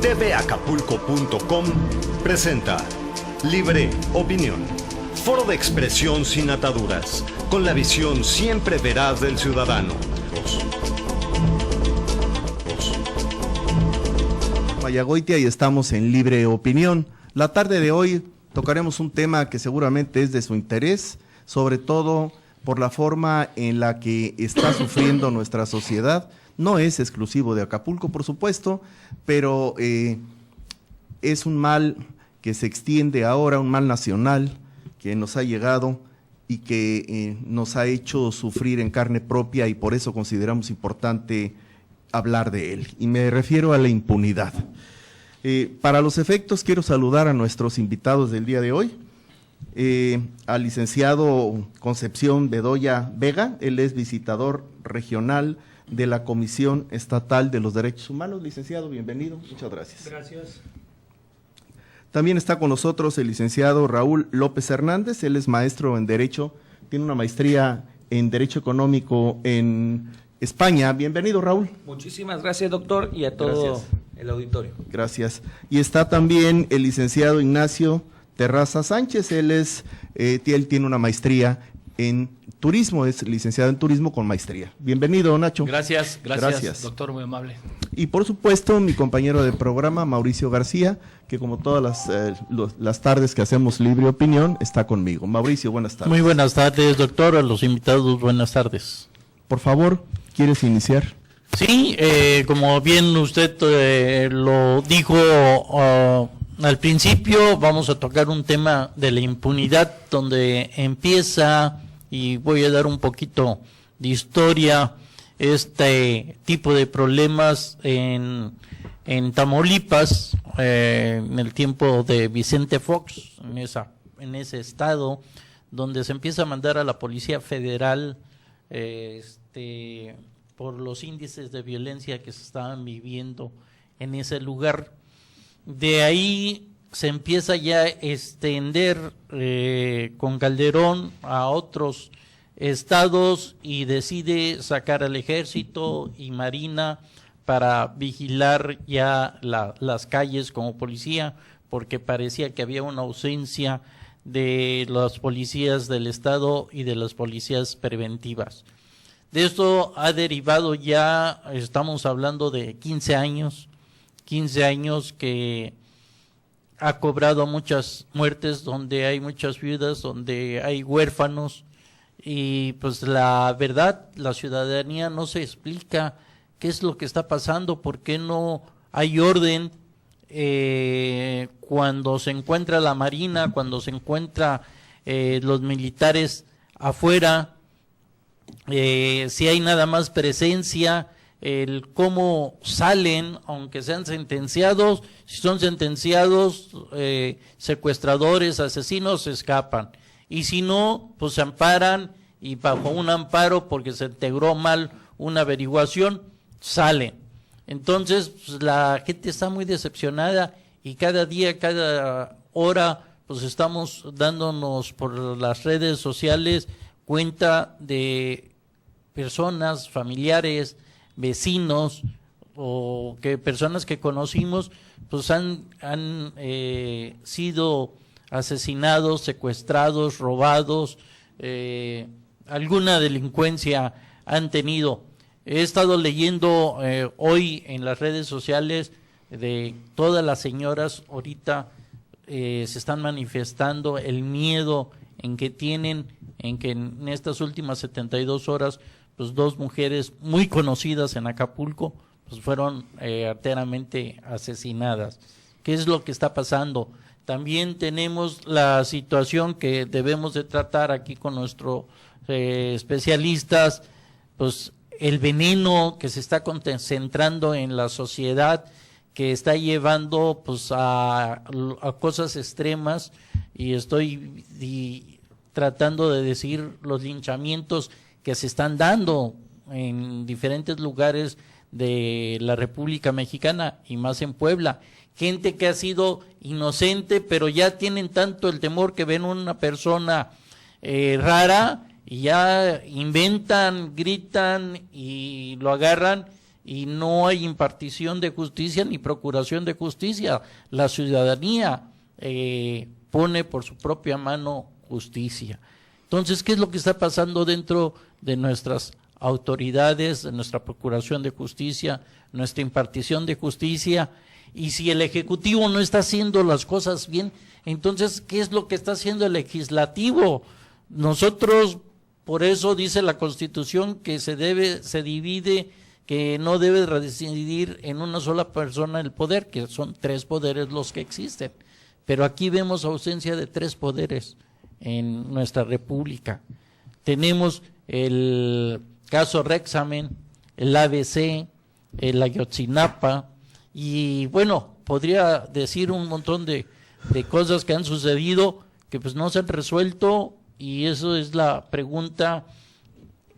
tvacapulco.com presenta Libre Opinión, foro de expresión sin ataduras, con la visión siempre veraz del ciudadano. Mayagoitia y estamos en Libre Opinión. La tarde de hoy tocaremos un tema que seguramente es de su interés, sobre todo por la forma en la que está sufriendo nuestra sociedad. No es exclusivo de Acapulco, por supuesto, pero es un mal que se extiende ahora, un mal nacional que nos ha llegado y que nos ha hecho sufrir en carne propia, y por eso consideramos importante hablar de él. Y me refiero a la impunidad. Para los efectos, quiero saludar a nuestros invitados del día de hoy. Al licenciado Concepción Bedoya Vega, él es visitador regional de la Comisión Estatal de los Derechos Humanos. Licenciado, bienvenido, muchas gracias. Gracias. También está con nosotros el licenciado Raúl López Hernández, él es maestro en Derecho, tiene una maestría en Derecho Económico en España. Bienvenido, Raúl. Muchísimas gracias, doctor, y a todo el auditorio. Gracias. Y está también el licenciado Ignacio Terraza Sánchez, él tiene una maestría en Turismo, es licenciado en Turismo con maestría. Bienvenido, Nacho. Gracias, doctor, muy amable. Y por supuesto, mi compañero de programa, Mauricio García, que como todas las tardes que hacemos Libre Opinión, está conmigo. Mauricio, buenas tardes. Muy buenas tardes, doctor, a los invitados, buenas tardes. Por favor, ¿quieres iniciar? Sí, como bien usted lo dijo al principio, vamos a tocar un tema de la impunidad, donde empieza, y voy a dar un poquito de historia, este tipo de problemas en Tamaulipas, en el tiempo de Vicente Fox, en ese estado, donde se empieza a mandar a la Policía Federal por los índices de violencia que se estaban viviendo en ese lugar. De ahí se empieza ya a extender con Calderón a otros estados y decide sacar al ejército y marina para vigilar ya las calles como policía, porque parecía que había una ausencia de las policías del estado y de las policías preventivas. De esto ha derivado ya, estamos hablando de 15 años que ha cobrado muchas muertes, donde hay muchas viudas, donde hay huérfanos, y pues la verdad, la ciudadanía no se explica qué es lo que está pasando, por qué no hay orden cuando se encuentra la marina, cuando se encuentra los militares afuera, si hay nada más presencia, el cómo salen, aunque sean sentenciados, si son sentenciados, secuestradores, asesinos, se escapan, y si no, pues se amparan, y bajo un amparo, porque se integró mal una averiguación, salen. Entonces, pues, la gente está muy decepcionada, y cada día, cada hora, pues estamos dándonos por las redes sociales cuenta de personas, familiares, vecinos, o que personas que conocimos, pues han sido asesinados, secuestrados, robados, alguna delincuencia han tenido. He estado leyendo hoy en las redes sociales de todas las señoras ahorita se están manifestando el miedo en que tienen, en que en estas últimas 72 horas, pues 2 mujeres muy conocidas en Acapulco, pues fueron arteramente asesinadas. ¿Qué es lo que está pasando? También tenemos la situación que debemos de tratar aquí con nuestros especialistas, pues el veneno que se está concentrando en la sociedad, que está llevando pues a cosas extremas, y estoy tratando de decir los linchamientos que se están dando en diferentes lugares de la República Mexicana y más en Puebla. Gente que ha sido inocente, pero ya tienen tanto el temor que ven una persona rara y ya inventan, gritan y lo agarran, y no hay impartición de justicia ni procuración de justicia. La ciudadanía pone por su propia mano justicia. Entonces, ¿qué es lo que está pasando dentro de nuestras autoridades, de nuestra procuración de justicia, nuestra impartición de justicia? Y si el Ejecutivo no está haciendo las cosas bien, entonces, ¿qué es lo que está haciendo el Legislativo? Nosotros, por eso dice la Constitución que se divide, que no debe residir en una sola persona el poder, que son 3 poderes los que existen. Pero aquí vemos ausencia de 3 poderes en nuestra República. Tenemos el caso Rexamen, el ABC, el Ayotzinapa, y bueno, podría decir un montón de cosas que han sucedido que pues no se han resuelto, y eso es la pregunta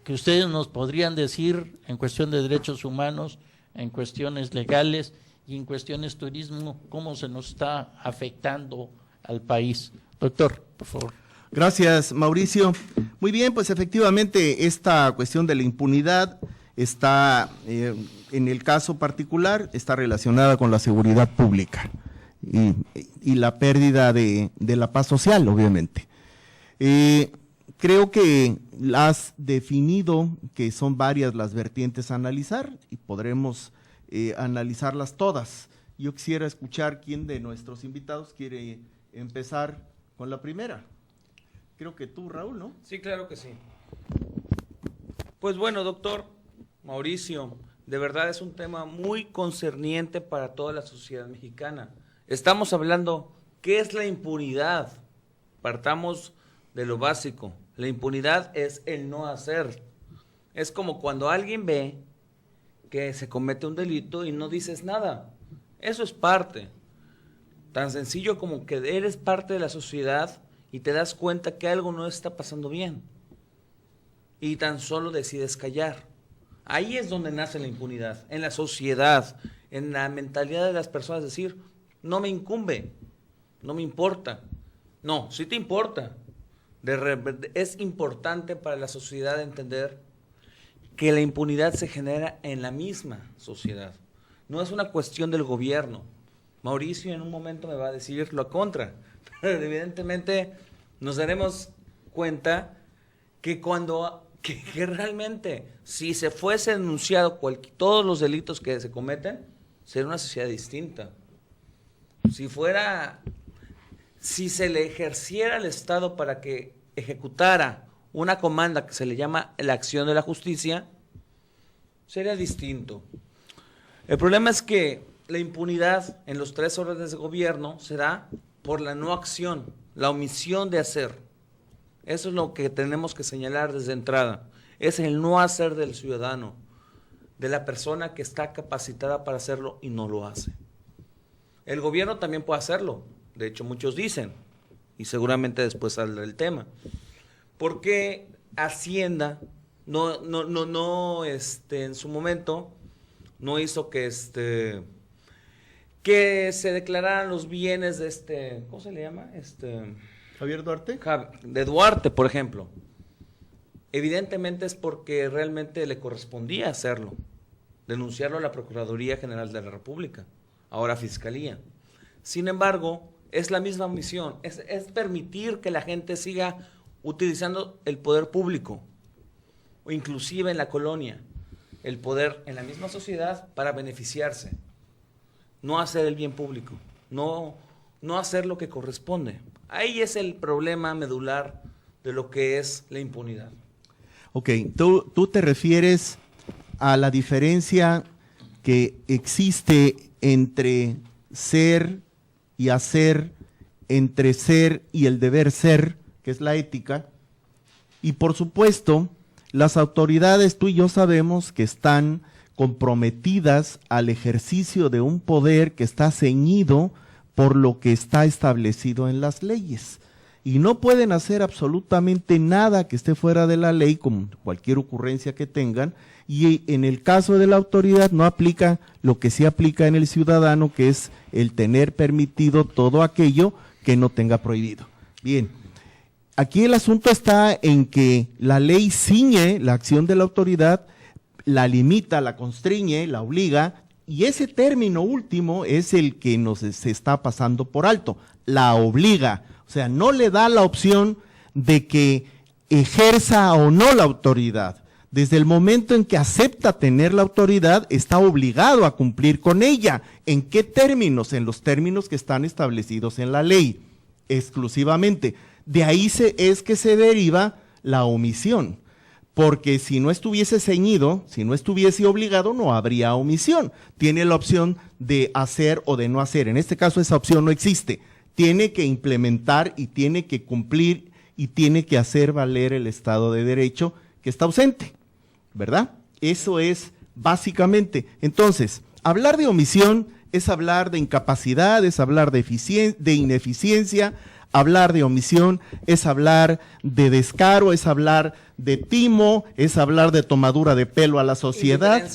que ustedes nos podrían decir en cuestión de derechos humanos, en cuestiones legales y en cuestiones turismo, cómo se nos está afectando al país. Doctor, por favor. Gracias, Mauricio. Muy bien, pues efectivamente esta cuestión de la impunidad está, en el caso particular, está relacionada con la seguridad pública y la pérdida de la paz social, obviamente. Creo que has definido que son varias las vertientes a analizar y podremos analizarlas todas. Yo quisiera escuchar quién de nuestros invitados quiere empezar con la primera. Creo que tú, Raúl, ¿no? Sí, claro que sí. Pues bueno, doctor Mauricio, de verdad es un tema muy concerniente para toda la sociedad mexicana. Estamos hablando, ¿qué es la impunidad? Partamos de lo básico. La impunidad es el no hacer. Es como cuando alguien ve que se comete un delito y no dices nada. Eso es parte. Tan sencillo como que eres parte de la sociedad y te das cuenta que algo no está pasando bien. Y tan solo decides callar. Ahí es donde nace la impunidad, en la sociedad, en la mentalidad de las personas, decir, no me incumbe, no me importa. No, sí te importa. Es importante para la sociedad entender que la impunidad se genera en la misma sociedad. No es una cuestión del gobierno. Mauricio en un momento me va a decir lo contra. Pero evidentemente nos daremos cuenta que que realmente si se fuese denunciado todos los delitos que se cometen, sería una sociedad distinta. Si se le ejerciera al Estado para que ejecutara una comanda que se le llama la acción de la justicia, sería distinto. El problema es que la impunidad en los 3 órdenes de gobierno se da por la no acción, la omisión de hacer. Eso es lo que tenemos que señalar desde entrada. Es el no hacer del ciudadano, de la persona que está capacitada para hacerlo y no lo hace. El gobierno también puede hacerlo. De hecho, muchos dicen, y seguramente después saldrá el tema. ¿Por qué Hacienda en su momento no hizo que se declararan los bienes de ¿cómo se le llama? Javier Duarte. De Duarte, por ejemplo. Evidentemente es porque realmente le correspondía hacerlo, denunciarlo a la Procuraduría General de la República, ahora Fiscalía. Sin embargo, es la misma misión, es permitir que la gente siga utilizando el poder público, o inclusive en la colonia, el poder en la misma sociedad para beneficiarse, no hacer el bien público, no hacer lo que corresponde. Ahí es el problema medular de lo que es la impunidad. Ok, tú te refieres a la diferencia que existe entre ser y hacer, entre ser y el deber ser, que es la ética, y por supuesto, las autoridades, tú y yo sabemos que están comprometidas al ejercicio de un poder que está ceñido por lo que está establecido en las leyes. Y no pueden hacer absolutamente nada que esté fuera de la ley, como cualquier ocurrencia que tengan, y en el caso de la autoridad no aplica lo que sí aplica en el ciudadano, que es el tener permitido todo aquello que no tenga prohibido. Bien, aquí el asunto está en que la ley ciñe la acción de la autoridad la limita, la constriñe, la obliga, y ese término último es el que se está pasando por alto, la obliga, o sea, no le da la opción de que ejerza o no la autoridad. Desde el momento en que acepta tener la autoridad, está obligado a cumplir con ella. ¿En qué términos? En los términos que están establecidos en la ley, exclusivamente. De ahí es que se deriva la omisión, porque si no estuviese ceñido, si no estuviese obligado, no habría omisión. Tiene la opción de hacer o de no hacer. En este caso esa opción no existe. Tiene que implementar y tiene que cumplir y tiene que hacer valer el Estado de Derecho que está ausente, ¿verdad? Eso es básicamente. Entonces, hablar de omisión es hablar de incapacidad, es hablar de ineficiencia. Hablar de omisión es hablar de descaro, es hablar de timo, es hablar de tomadura de pelo a la sociedad.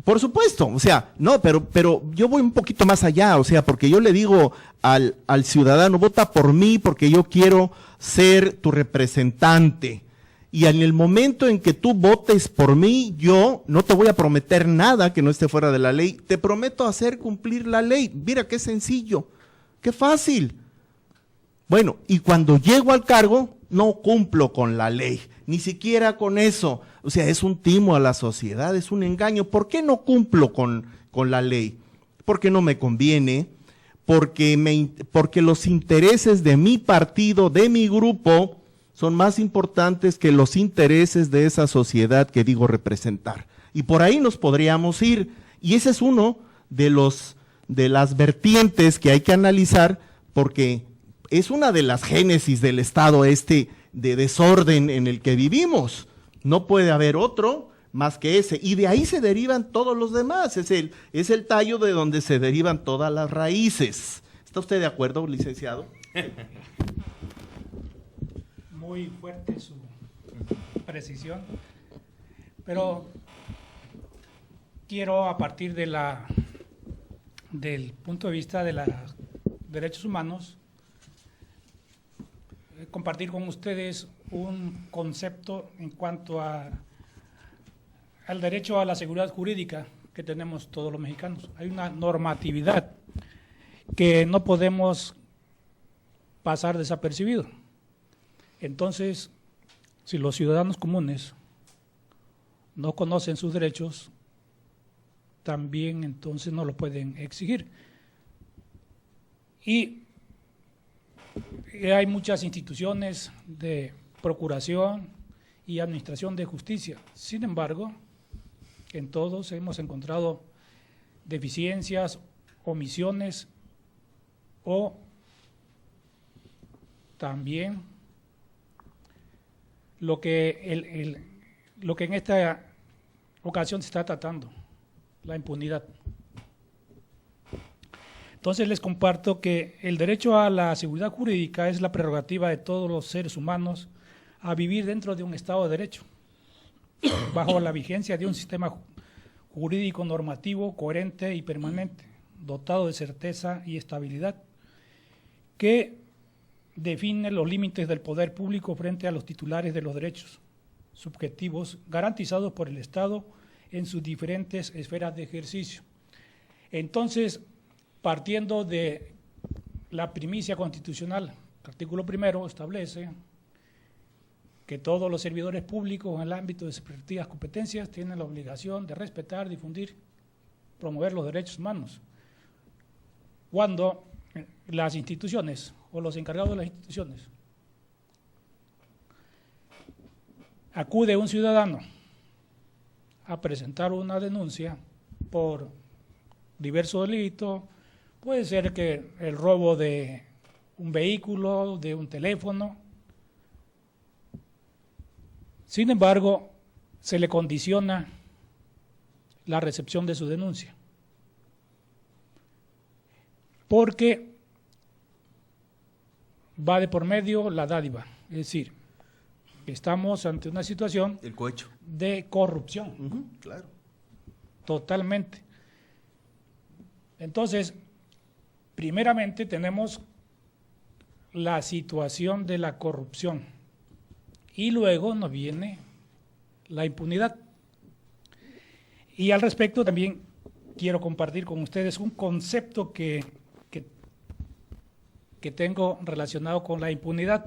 Por supuesto, o sea, no, pero yo voy un poquito más allá, o sea, porque yo le digo al ciudadano, vota por mí porque yo quiero ser tu representante. Y en el momento en que tú votes por mí, yo no te voy a prometer nada que no esté fuera de la ley, te prometo hacer cumplir la ley. Mira qué sencillo, qué fácil. Bueno, y cuando llego al cargo, no cumplo con la ley, ni siquiera con eso. O sea, es un timo a la sociedad, es un engaño. ¿Por qué no cumplo con la ley? Porque no me conviene, porque los intereses de mi partido, de mi grupo, son más importantes que los intereses de esa sociedad que digo representar. Y por ahí nos podríamos ir. Y ese es uno de las vertientes que hay que analizar, porque es una de las génesis del estado de desorden en el que vivimos. No puede haber otro más que ese. Y de ahí se derivan todos los demás. Es el tallo de donde se derivan todas las raíces. ¿Está usted de acuerdo, licenciado? Muy fuerte su precisión. Pero quiero, a partir del punto de vista de los derechos humanos, compartir con ustedes un concepto en cuanto al derecho a la seguridad jurídica que tenemos todos los mexicanos. Hay una normatividad que no podemos pasar desapercibido. Entonces, si los ciudadanos comunes no conocen sus derechos, también entonces no lo pueden exigir. Y hay muchas instituciones de procuración y administración de justicia. Sin embargo, en todos hemos encontrado deficiencias, omisiones o también lo que en esta ocasión se está tratando, la impunidad. Entonces les comparto que el derecho a la seguridad jurídica es la prerrogativa de todos los seres humanos a vivir dentro de un Estado de Derecho, bajo la vigencia de un sistema jurídico normativo coherente y permanente, dotado de certeza y estabilidad, que define los límites del poder público frente a los titulares de los derechos subjetivos garantizados por el Estado en sus diferentes esferas de ejercicio. Entonces, partiendo de la primicia constitucional, el artículo 1 establece que todos los servidores públicos en el ámbito de sus respectivas competencias tienen la obligación de respetar, difundir, promover los derechos humanos. Cuando las instituciones o los encargados de las instituciones acude un ciudadano a presentar una denuncia por diverso delito, puede ser que el robo de un vehículo, de un teléfono. Sin embargo, se le condiciona la recepción de su denuncia, porque va de por medio la dádiva, es decir, estamos ante una situación el cohecho de corrupción. Claro. Totalmente. Entonces, primeramente tenemos la situación de la corrupción y luego nos viene la impunidad. Y al respecto también quiero compartir con ustedes un concepto que tengo relacionado con la impunidad,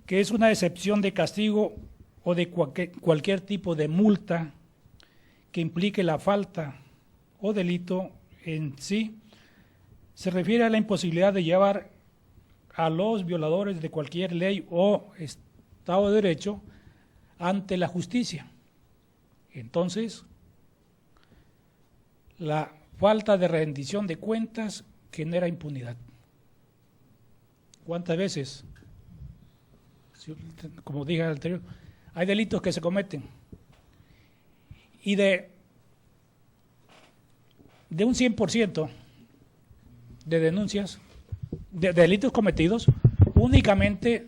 que es una excepción de castigo o de cualquier tipo de multa que implique la falta o delito en sí. Se refiere a la imposibilidad de llevar a los violadores de cualquier ley o Estado de Derecho ante la justicia. Entonces, la falta de rendición de cuentas genera impunidad. ¿Cuántas veces? Como dije anterior, hay delitos que se cometen y de un 100% de denuncias de delitos cometidos, únicamente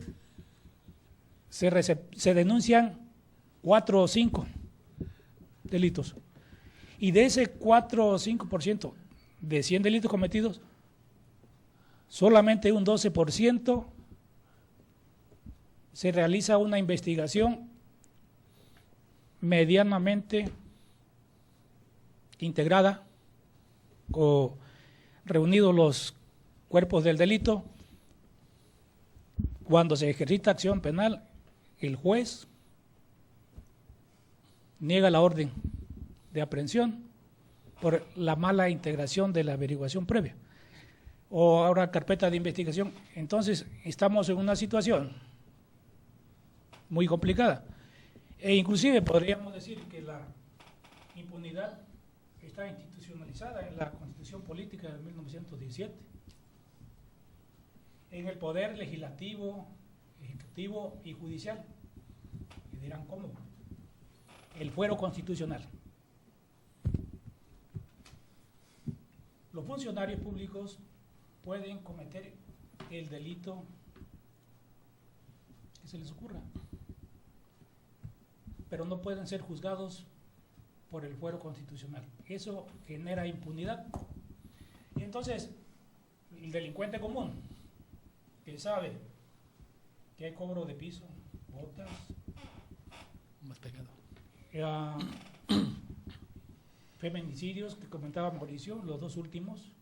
se denuncian 4 o 5 delitos. Y de ese 4 o 5% de 100 delitos cometidos, solamente un 12% se realiza una investigación medianamente integrada o reunidos los cuerpos del delito. Cuando se ejercita acción penal, el juez niega la orden de aprehensión por la mala integración de la averiguación previa o ahora carpeta de investigación. Entonces estamos en una situación muy complicada e inclusive podríamos decir que la impunidad está institucionalizada en la Constitución Política de 1917, en el poder legislativo, ejecutivo y judicial. Y dirán, ¿cómo? El fuero constitucional. Los funcionarios públicos pueden cometer el delito que se les ocurra, pero no pueden ser juzgados por el fuero constitucional. Eso genera impunidad. Y entonces, el delincuente común, que sabe que hay cobro de piso, botas, más pegado, feminicidios que comentaba Mauricio, los 2 últimos,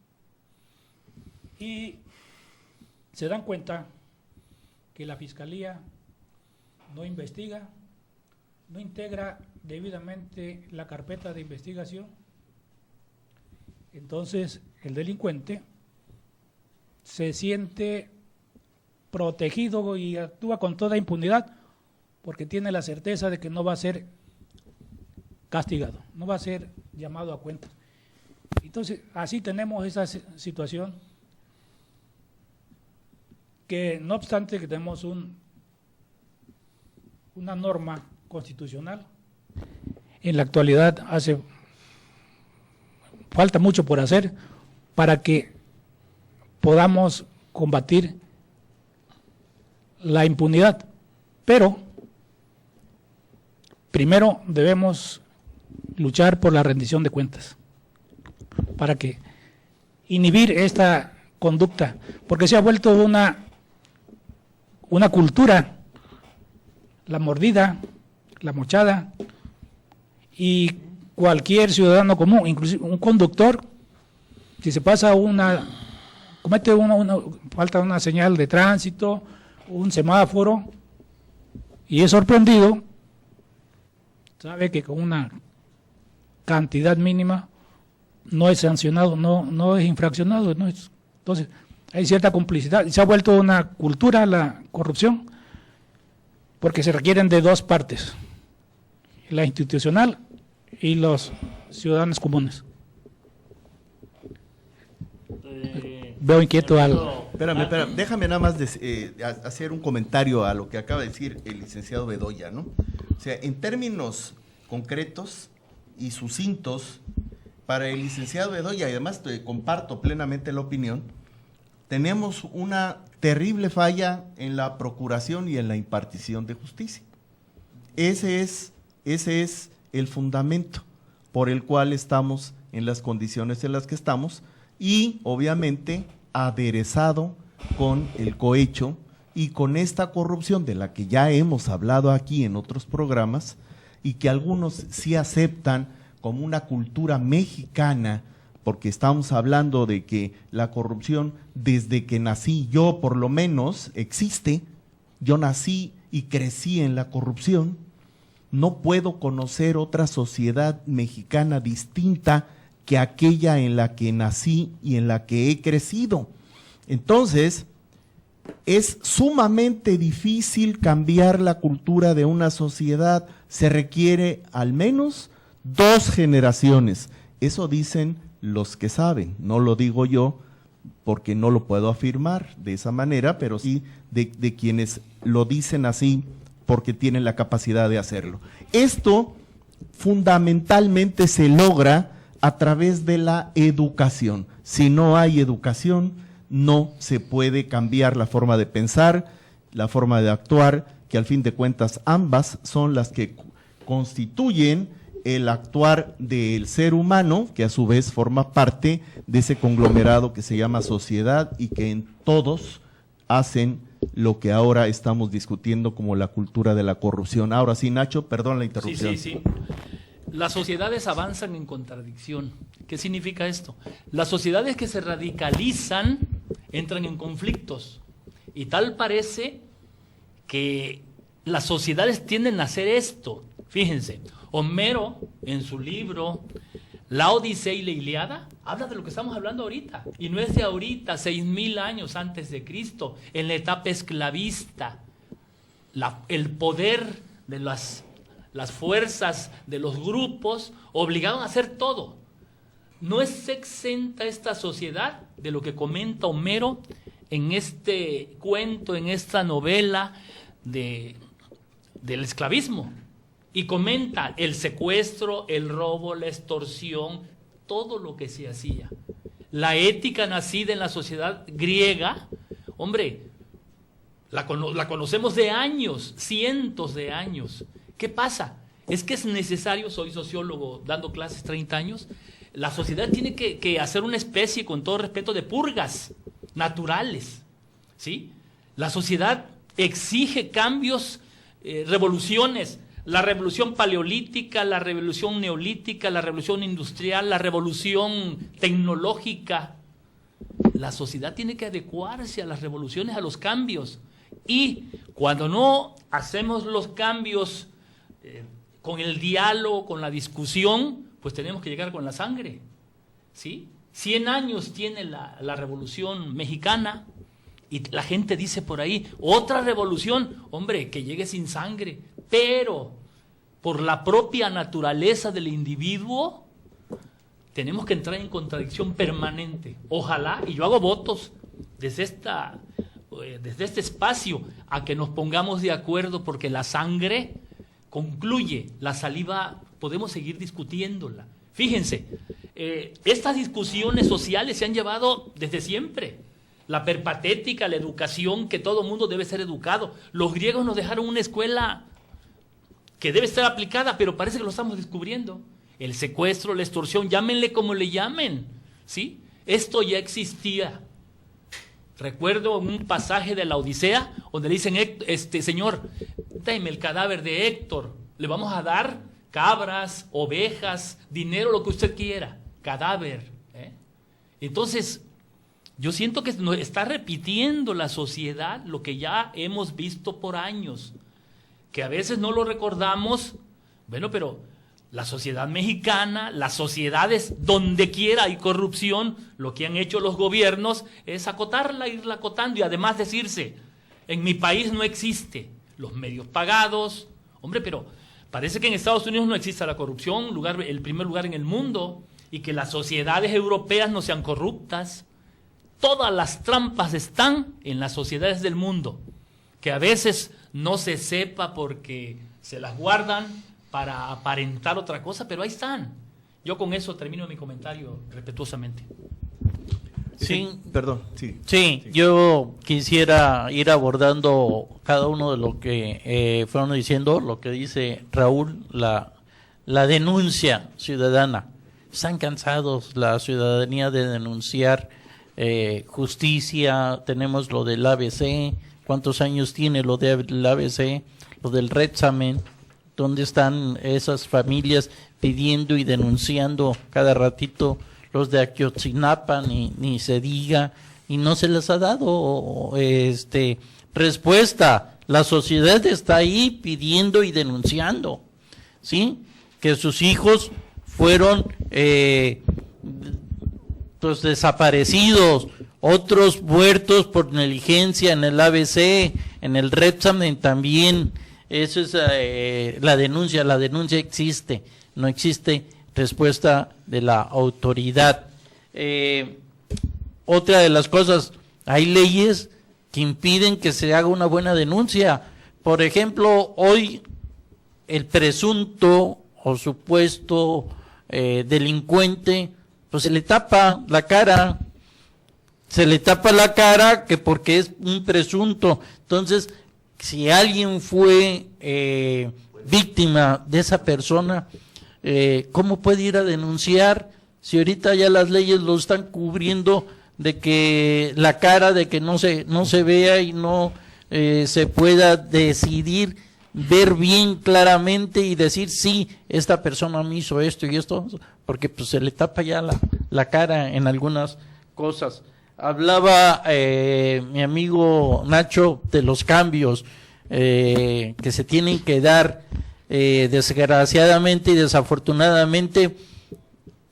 y se dan cuenta que la Fiscalía no investiga, no integra debidamente la carpeta de investigación. Entonces el delincuente se siente protegido y actúa con toda impunidad porque tiene la certeza de que no va a ser castigado, no va a ser llamado a cuentas. Entonces así tenemos esa situación que, no obstante que tenemos una norma constitucional, en la actualidad falta mucho por hacer para que podamos combatir la impunidad, pero primero debemos luchar por la rendición de cuentas para que inhibir esta conducta, porque se ha vuelto una cultura, la mordida, la mochada, y cualquier ciudadano común, inclusive un conductor, si se pasa falta una señal de tránsito, un semáforo, y es sorprendido, sabe que con una cantidad mínima no es sancionado, no es infraccionado, entonces hay cierta complicidad, se ha vuelto una cultura la corrupción, porque se requieren de 2 partes, la institucional y los ciudadanos comunes. Veo inquieto algo. Espérame, déjame nada más hacer un comentario a lo que acaba de decir el licenciado Bedoya, ¿no? O sea, en términos concretos y sucintos, para el licenciado Bedoya, y además comparto plenamente la opinión, tenemos una terrible falla en la procuración y en la impartición de justicia. Ese es el fundamento por el cual estamos en las condiciones en las que estamos y obviamente aderezado con el cohecho y con esta corrupción de la que ya hemos hablado aquí en otros programas y que algunos sí aceptan como una cultura mexicana, porque estamos hablando de que la corrupción desde que nací yo por lo menos existe, yo nací y crecí en la corrupción, no puedo conocer otra sociedad mexicana distinta que aquella en la que nací y en la que he crecido. Entonces, es sumamente difícil cambiar la cultura de una sociedad, se requiere al menos 2 generaciones. Eso dicen los que saben, no lo digo yo porque no lo puedo afirmar de esa manera, pero sí de quienes lo dicen así porque tienen la capacidad de hacerlo. Esto fundamentalmente se logra a través de la educación. Si no hay educación, no se puede cambiar la forma de pensar, la forma de actuar, que al fin de cuentas ambas son las que constituyen el actuar del ser humano, que a su vez forma parte de ese conglomerado que se llama sociedad y que en todos hacen lo que ahora estamos discutiendo como la cultura de la corrupción. Ahora sí, Nacho, perdón la interrupción. Sí. Las sociedades avanzan en contradicción. ¿Qué significa esto? Las sociedades que se radicalizan entran en conflictos. Y tal parece que las sociedades tienden a hacer esto. Fíjense, Homero en su libro La Odisea y la Ilíada habla de lo que estamos hablando ahorita. Y no es de ahorita, 6,000 años antes de Cristo, en la etapa esclavista. El poder de las fuerzas de los grupos obligaban a hacer todo. No es exenta esta sociedad de lo que comenta Homero en este cuento, en esta novela del esclavismo. Y comenta el secuestro, el robo, la extorsión, todo lo que se hacía. La ética nacida en la sociedad griega, hombre, la conocemos de años, cientos de años. ¿Qué pasa? Es que es necesario, soy sociólogo dando clases 30 años, la sociedad tiene que hacer una especie, con todo respeto, de purgas naturales, ¿sí? La sociedad exige cambios, revoluciones, la revolución paleolítica, la revolución neolítica, la revolución industrial, la revolución tecnológica. La sociedad tiene que adecuarse a las revoluciones, a los cambios. Y cuando no hacemos los cambios con el diálogo, con la discusión, pues tenemos que llegar con la sangre, ¿sí? 100 años tiene la revolución mexicana y la gente dice por ahí, otra revolución, hombre, que llegue sin sangre, pero por la propia naturaleza del individuo tenemos que entrar en contradicción permanente. Ojalá, y yo hago votos desde este espacio, a que nos pongamos de acuerdo, porque la sangre concluye, la saliva podemos seguir discutiéndola. Fíjense, estas discusiones sociales se han llevado desde siempre. La perpatética, la educación, que todo mundo debe ser educado. Los griegos nos dejaron una escuela que debe estar aplicada, pero parece que lo estamos descubriendo. El secuestro, la extorsión, llámenle como le llamen, ¿sí? Esto ya existía. Recuerdo un pasaje de la Odisea donde le dicen, señor, dame el cadáver de Héctor, le vamos a dar cabras, ovejas, dinero, lo que usted quiera, cadáver. Entonces, yo siento que está repitiendo la sociedad lo que ya hemos visto por años, que a veces no lo recordamos. Bueno, pero la sociedad mexicana, las sociedades donde quiera hay corrupción, lo que han hecho los gobiernos es acotarla, irla acotando, y además decirse, en mi país no existe, los medios pagados. Hombre, pero parece que en Estados Unidos no existe la corrupción, el primer lugar en el mundo, y que las sociedades europeas no sean corruptas. Todas las trampas están en las sociedades del mundo, que a veces no se sepa porque se las guardan para aparentar otra cosa, pero ahí están. Yo con eso termino mi comentario respetuosamente. Sí, perdón. Sí, yo quisiera ir abordando cada uno de lo que fueron diciendo, lo que dice Raúl, la denuncia ciudadana. Están cansados la ciudadanía de denunciar justicia. Tenemos lo del ABC, ¿cuántos años tiene lo del ABC? Lo del Retsamen, ¿Dónde están esas familias pidiendo y denunciando cada ratito? Los de Ayotzinapa, ni se diga, y no se les ha dado respuesta. La sociedad está ahí pidiendo y denunciando, ¿sí? Que sus hijos fueron pues desaparecidos, otros muertos por negligencia en el ABC, en el Repsamen también. Eso es la denuncia existe, no existe respuesta de la autoridad. Otra de las cosas, hay leyes que impiden que se haga una buena denuncia. Por ejemplo, hoy el presunto o supuesto delincuente, pues se le tapa la cara, que porque es un presunto. Entonces, si alguien fue víctima de esa persona, ¿cómo puede ir a denunciar si ahorita ya las leyes lo están cubriendo de que la cara, de que no se vea y no se pueda decidir, ver bien claramente y decir, sí, esta persona me hizo esto y esto, porque pues se le tapa ya la cara en algunas cosas. Hablaba mi amigo Nacho de los cambios que se tienen que dar, desgraciadamente y desafortunadamente.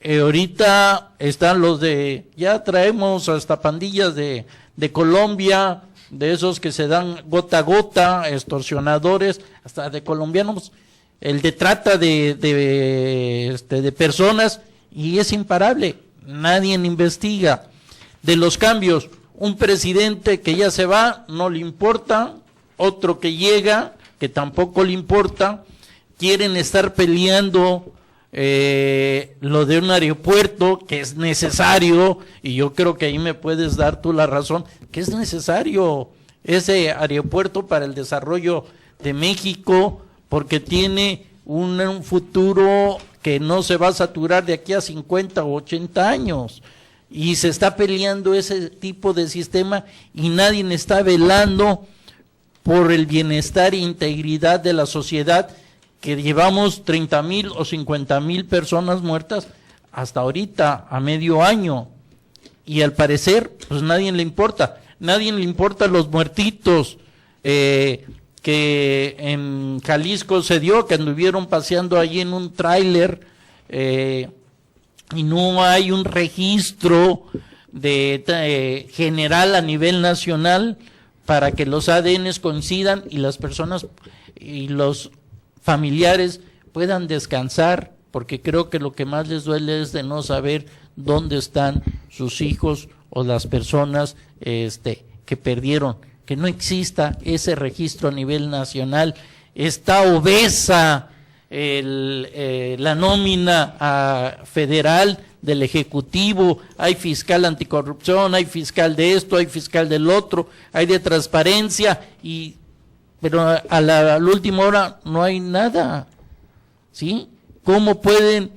Ahorita están los ya traemos hasta pandillas de Colombia, de esos que se dan gota a gota, extorsionadores, hasta de colombianos, el de trata de personas, y es imparable, nadie investiga. De los cambios, un presidente que ya se va, no le importa, otro que llega, que tampoco le importa, quieren estar peleando lo de un aeropuerto que es necesario, y yo creo que ahí me puedes dar tú la razón, que es necesario ese aeropuerto para el desarrollo de México, porque tiene un futuro que no se va a saturar de aquí a 50 o 80 años, y se está peleando ese tipo de sistema y nadie está velando por el bienestar e integridad de la sociedad, que llevamos 30,000 o 50,000 personas muertas hasta ahorita, a medio año, y al parecer, pues nadie le importa los muertitos que en Jalisco se dio, que anduvieron paseando allí en un tráiler, y no hay un registro general a nivel nacional para que los ADNs coincidan y las personas y los familiares puedan descansar, porque creo que lo que más les duele es de no saber dónde están sus hijos o las personas que perdieron, que no exista ese registro a nivel nacional. Está obesa la nómina federal del Ejecutivo, hay fiscal anticorrupción, hay fiscal de esto, hay fiscal del otro, hay de transparencia, pero a la última hora no hay nada, ¿sí? ¿Cómo pueden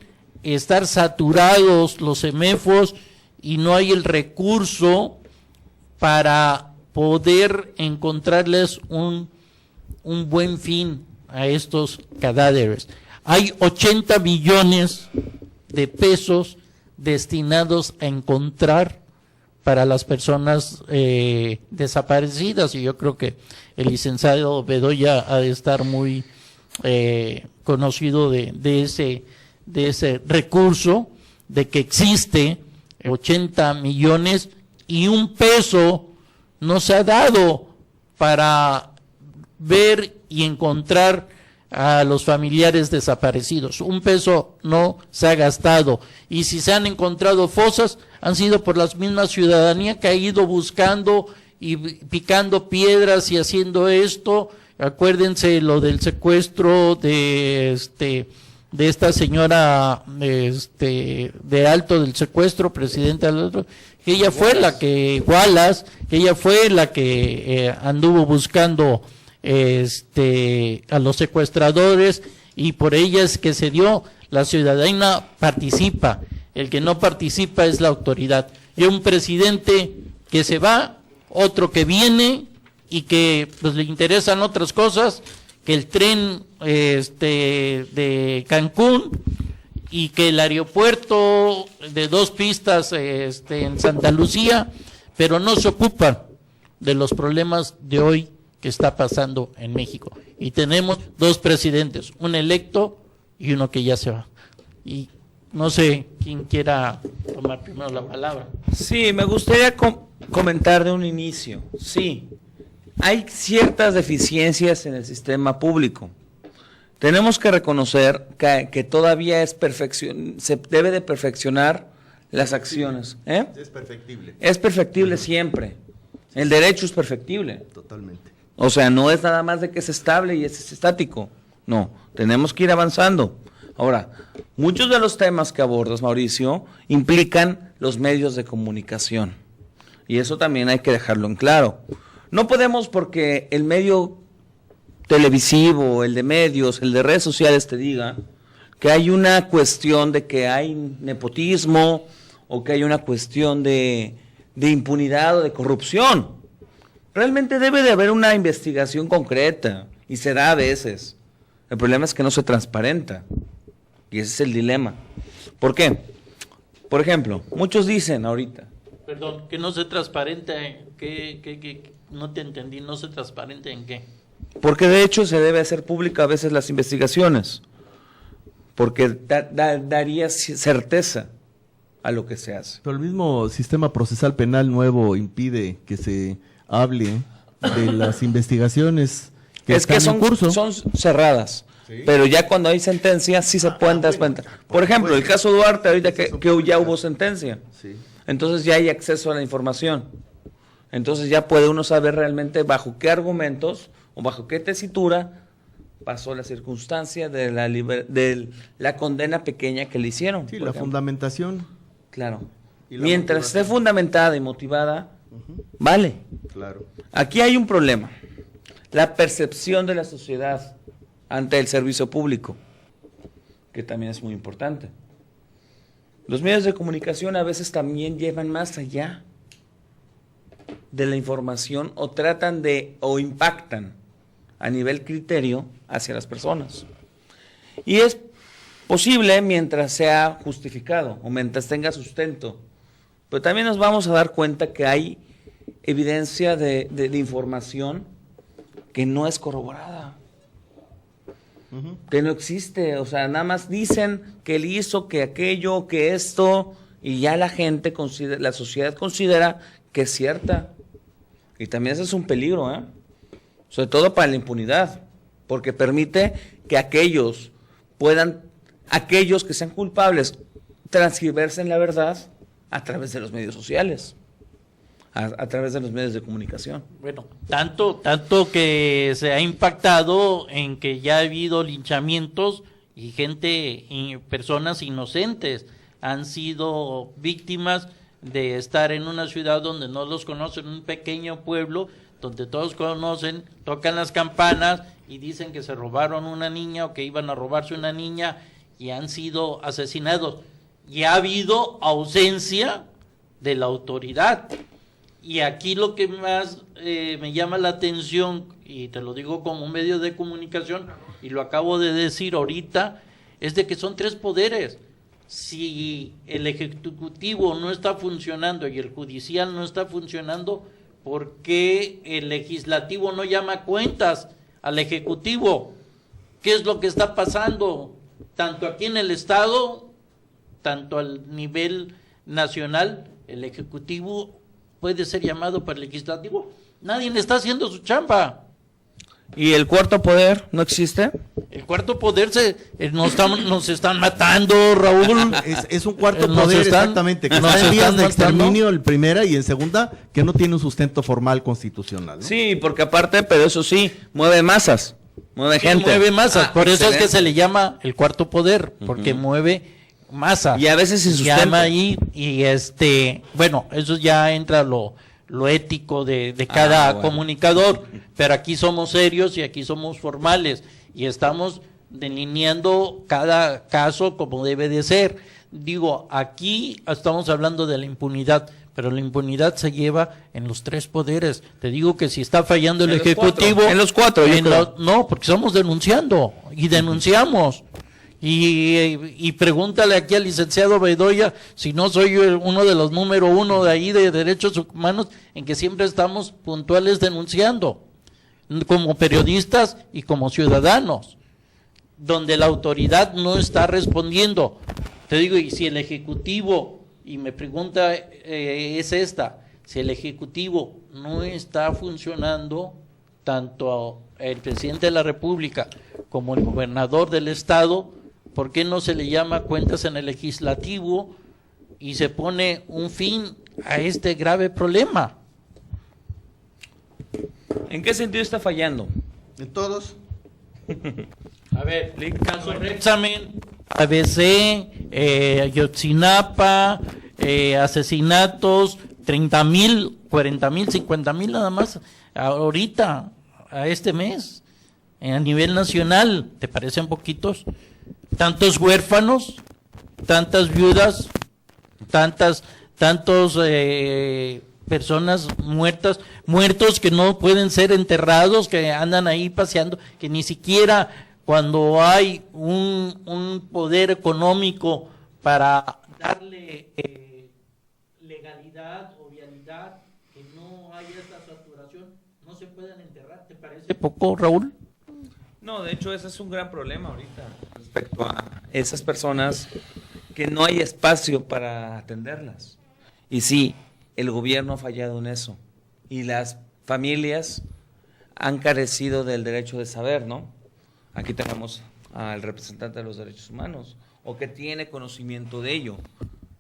estar saturados los CEMEFOS y no hay el recurso para poder encontrarles un buen fin a estos cadáveres? Hay 80 millones de pesos destinados a encontrar para las personas desaparecidas, y yo creo que el licenciado Bedoya ha de estar muy conocido de ese recurso, de que existe 80 millones y un peso no se ha dado para ver y encontrar a los familiares desaparecidos. Un peso no se ha gastado, y si se han encontrado fosas han sido por la misma ciudadanía que ha ido buscando y picando piedras y haciendo esto. Acuérdense lo del secuestro de esta señora de Alto del secuestro, presidenta del otro, que ella fue la que Wallace, que ella fue la que anduvo buscando a los secuestradores, y por ella es que se dio. La ciudadanía participa, el que no participa es la autoridad. Y un presidente que se va, otro que viene y que pues le interesan otras cosas, que el tren de Cancún y que el aeropuerto de 2 pistas en Santa Lucía, pero no se ocupan de los problemas de hoy que está pasando en México. Y tenemos 2 presidentes, un electo y uno que ya se va. Y no sé quién quiera tomar primero la palabra. Sí, me gustaría comentar de un inicio. Sí, hay ciertas deficiencias en el sistema público. Tenemos que reconocer que todavía se debe de perfeccionar las acciones. Es perfectible. Es perfectible siempre. El derecho es perfectible. Totalmente. O sea, no es nada más de que es estable y es estático. No, tenemos que ir avanzando. Ahora, muchos de los temas que abordas, Mauricio, implican los medios de comunicación. Y eso también hay que dejarlo en claro. No podemos, porque el medio televisivo, el de medios, el de redes sociales te diga que hay una cuestión de que hay nepotismo o que hay una cuestión de impunidad o de corrupción. Realmente debe de haber una investigación concreta y se da a veces. El problema es que no se transparenta y ese es el dilema. ¿Por qué? Por ejemplo, muchos dicen ahorita. Perdón, que no se transparente, que no te entendí, no se transparente en qué. Porque de hecho se debe hacer pública a veces las investigaciones, porque daría certeza a lo que se hace. Pero el mismo sistema procesal penal nuevo impide que se hable de las investigaciones que es que están en curso. son cerradas, ¿sí? Pero ya cuando hay sentencia sí se pueden dar cuenta. Por ejemplo, el caso Duarte, ahorita que ya hubo sentencia, Sí. Entonces ya hay acceso a la información. Entonces ya puede uno saber realmente bajo qué argumentos o bajo qué tesitura pasó la circunstancia de la condena pequeña que le hicieron. Sí, por la ejemplo. Fundamentación. Claro. Y la Mientras esté motivación. fundamentada y motivada, vale. Claro. Aquí hay un problema. La percepción de la sociedad ante el servicio público, que también es muy importante. Los medios de comunicación a veces también llevan más allá de la información o impactan a nivel criterio hacia las personas. Y es posible mientras sea justificado o mientras tenga sustento. Pero también nos vamos a dar cuenta que hay evidencia de información que no es corroborada. Que no existe, o sea, nada más dicen que él hizo, que aquello, que esto, y ya la gente la sociedad considera que es cierta. Y también ese es un peligro, sobre todo para la impunidad, porque permite que aquellos que sean culpables, transgiversen la verdad a través de los medios sociales, a través de los medios de comunicación. Bueno, tanto que se ha impactado en que ya ha habido linchamientos y personas inocentes han sido víctimas de estar en una ciudad donde no los conocen, un pequeño pueblo donde todos conocen, tocan las campanas y dicen que se robaron una niña o que iban a robarse una niña y han sido asesinados. Y ha habido ausencia de la autoridad. Y aquí lo que más me llama la atención, y te lo digo como medio de comunicación, y lo acabo de decir ahorita, es de que son 3 poderes. Si el ejecutivo no está funcionando y el judicial no está funcionando, ¿por qué el legislativo no llama cuentas al ejecutivo? ¿Qué es lo que está pasando? Tanto aquí en el estado, tanto al nivel nacional, el ejecutivo puede ser llamado para el legislativo. Nadie le está haciendo su chamba. ¿Y el cuarto poder no existe? El cuarto poder nos están matando, Raúl. Es un cuarto Nos poder, están- exactamente, que nos está en vías están de matando. exterminio, en primera, y en segunda, que no tiene un sustento formal constitucional, ¿no? Sí, porque aparte, pero eso sí, mueve masas, mueve gente. Mueve masas, por eso es que excelente. se le llama el cuarto poder, porque mueve masa. Y a veces sin sustento. Llama ahí y bueno, eso ya entra lo ético de cada bueno. comunicador, pero aquí somos serios y aquí somos formales y estamos delineando cada caso como debe de ser. digo, aquí estamos hablando de la impunidad, pero la impunidad se lleva en los 3 poderes. Te digo que si está fallando el En los Ejecutivo... 4. En los 4, yo creo. No, porque estamos denunciando y denunciamos. Y pregúntale aquí al licenciado Bedoya si no soy yo uno de los número 1 de ahí de derechos humanos, en que siempre estamos puntuales denunciando, como periodistas y como ciudadanos, donde la autoridad no está respondiendo. Te digo, y si el Ejecutivo, y mi pregunta es esta, si el Ejecutivo no está funcionando, tanto el presidente de la República como el gobernador del Estado, ¿por qué no se le llama cuentas en el Legislativo y se pone un fin a este grave problema? ¿En qué sentido está fallando? ¿En todos? A ver, caso examen, ABC, Ayotzinapa, asesinatos, 30,000, 40,000, 50,000 nada más ahorita, a este mes, a nivel nacional. ¿Te parecen poquitos? Tantos huérfanos, tantas viudas, tantos personas muertos que no pueden ser enterrados, que andan ahí paseando, que ni siquiera cuando hay un poder económico para darle legalidad o vialidad, que no haya esta saturación, no se pueden enterrar. ¿Te parece poco, Raúl? No, de hecho ese es un gran problema ahorita respecto a esas personas, que no hay espacio para atenderlas. Y sí, el gobierno ha fallado en eso, y las familias han carecido del derecho de saber, ¿no? Aquí tenemos al representante de los derechos humanos, o que tiene conocimiento de ello.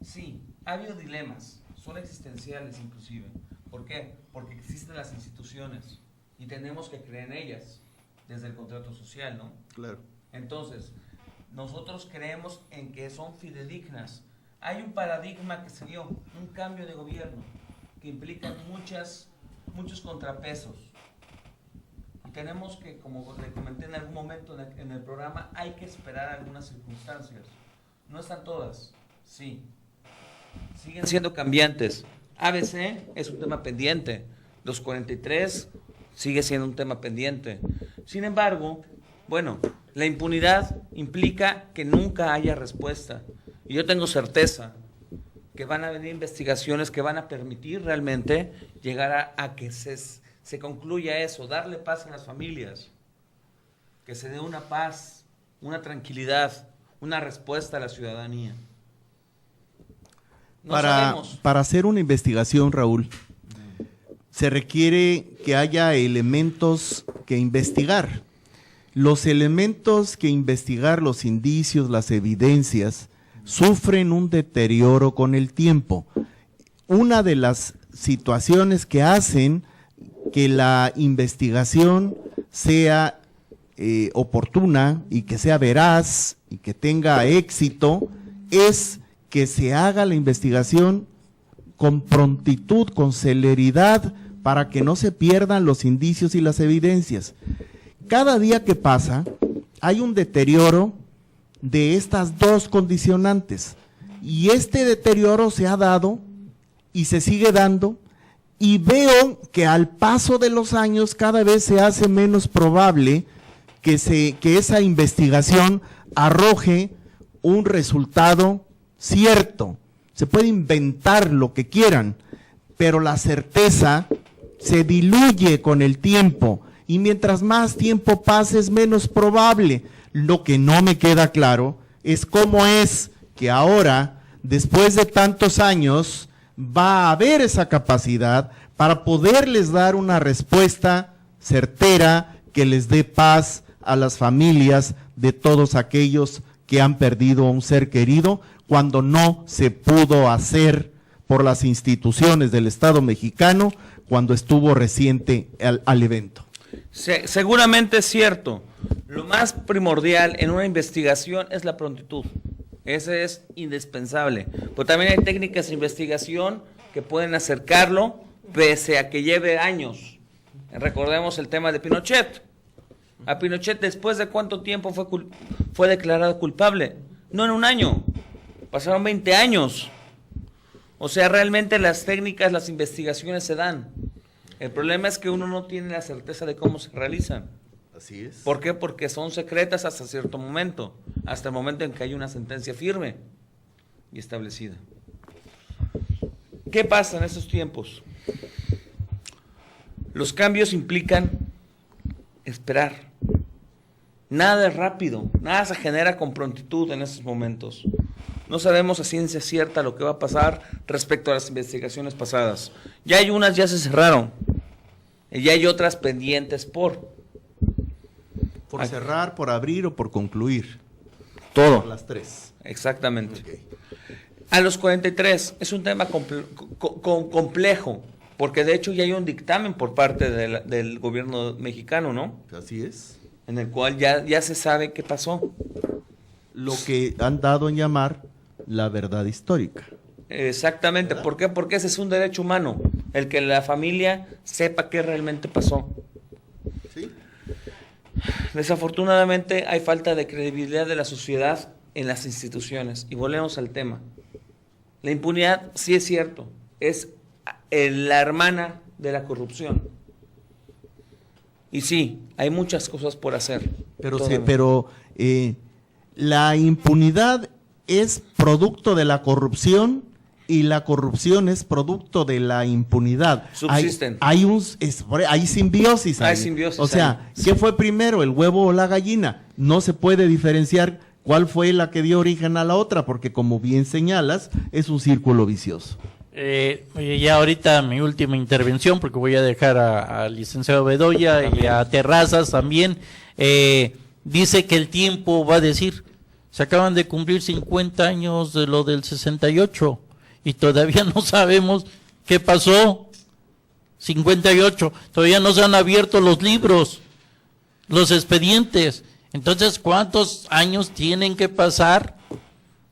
Sí, ha habido dilemas, son existenciales inclusive. ¿Por qué? Porque existen las instituciones y tenemos que creer en ellas desde el contrato social, ¿no? Claro. Entonces, nosotros creemos en que son fidedignas. Hay un paradigma que se dio, un cambio de gobierno, que implica muchos contrapesos. Y tenemos que, como le comenté en algún momento en el programa, hay que esperar algunas circunstancias. No están todas, sí. Siguen siendo cambiantes. ABC es un tema pendiente. Los 43 sigue siendo un tema pendiente. Sin embargo, bueno, la impunidad implica que nunca haya respuesta. Y yo tengo certeza que van a venir investigaciones que van a permitir realmente llegar a que se concluya eso, darle paz a las familias, que se dé una paz, una tranquilidad, una respuesta a la ciudadanía. No sabemos. Para hacer una investigación, Raúl, se requiere que haya elementos que investigar. Los elementos que investigar, los indicios, las evidencias, sufren un deterioro con el tiempo. Una de las situaciones que hacen que la investigación sea oportuna y que sea veraz y que tenga éxito es que se haga la investigación con prontitud, con celeridad, para que no se pierdan los indicios y las evidencias. Cada día que pasa hay un deterioro de estas dos condicionantes, y este deterioro se ha dado y se sigue dando, y veo que al paso de los años cada vez se hace menos probable que esa investigación arroje un resultado cierto. Se puede inventar lo que quieran, pero la certeza se diluye con el tiempo, y mientras más tiempo pase es menos probable. Lo que no me queda claro es cómo es que ahora, después de tantos años, va a haber esa capacidad para poderles dar una respuesta certera que les dé paz a las familias de todos aquellos que han perdido a un ser querido, cuando no se pudo hacer por las instituciones del Estado mexicano cuando estuvo reciente al evento. Seguramente es cierto. Lo más primordial en una investigación es la prontitud. Ese es indispensable. Pero también hay técnicas de investigación que pueden acercarlo pese a que lleve años. Recordemos el tema de Pinochet. A Pinochet, ¿después de cuánto tiempo fue declarado culpable? No en un año, Pasaron 20 años. O sea, realmente las técnicas, las investigaciones se dan. El problema es que uno no tiene la certeza de cómo se realizan. Así es. ¿Por qué? Porque son secretas hasta cierto momento, hasta el momento en que hay una sentencia firme y establecida. ¿Qué pasa en estos tiempos? Los cambios implican esperar. Nada es rápido, nada se genera con prontitud en estos momentos. No sabemos a ciencia cierta lo que va a pasar respecto a las investigaciones pasadas. Ya hay unas, ya se cerraron, y ya hay otras pendientes por cerrar, por abrir o por concluir. todo. Por las tres. Exactamente. Okay. A los 43 es un tema complejo, porque de hecho ya hay un dictamen por parte del gobierno mexicano, ¿no? Así es. En el cual ya se sabe qué pasó. Lo que han dado en llamar la verdad histórica. Exactamente. ¿Verdad? ¿Por qué? Porque ese es un derecho humano, el que la familia sepa qué realmente pasó. ¿Sí? Desafortunadamente hay falta de credibilidad de la sociedad en las instituciones. Y volvemos al tema. La impunidad, sí es cierto, es la hermana de la corrupción. Y sí, hay muchas cosas por hacer. Pero la impunidad es producto de la corrupción y la corrupción es producto de la impunidad. Subsisten. Hay simbiosis. Hay simbiosis. O sea, ¿qué fue primero, el huevo o la gallina? No se puede diferenciar cuál fue la que dio origen a la otra, porque como bien señalas, es un círculo vicioso. Ya ahorita mi última intervención, porque voy a dejar al licenciado Bedoya y a Terrazas también. Dice que el tiempo va a decir, se acaban de cumplir 50 años de lo del 68 y todavía no sabemos qué pasó. 58, todavía no se han abierto los libros, los expedientes. Entonces, ¿cuántos años tienen que pasar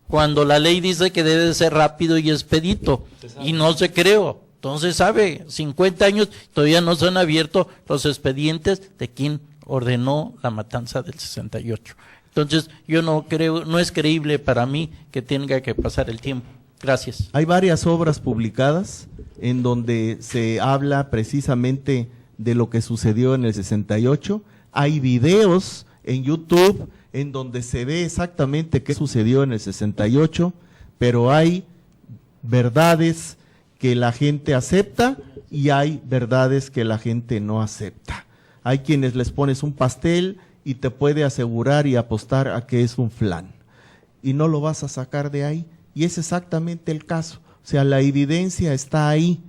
cuando la ley dice que debe de ser rápido y expedito? Y no se creo. Entonces, ¿sabe? 50 años, todavía no se han abierto los expedientes de quien ordenó la matanza del 68. Entonces, yo no creo, no es creíble para mí que tenga que pasar el tiempo. Gracias. Hay varias obras publicadas en donde se habla precisamente de lo que sucedió en el 68. Hay videos en YouTube en donde se ve exactamente qué sucedió en el 68, pero hay verdades que la gente acepta y hay verdades que la gente no acepta. Hay quienes les pones un pastel y te puede asegurar y apostar a que es un flan y no lo vas a sacar de ahí, y es exactamente el caso. O sea, la evidencia está ahí,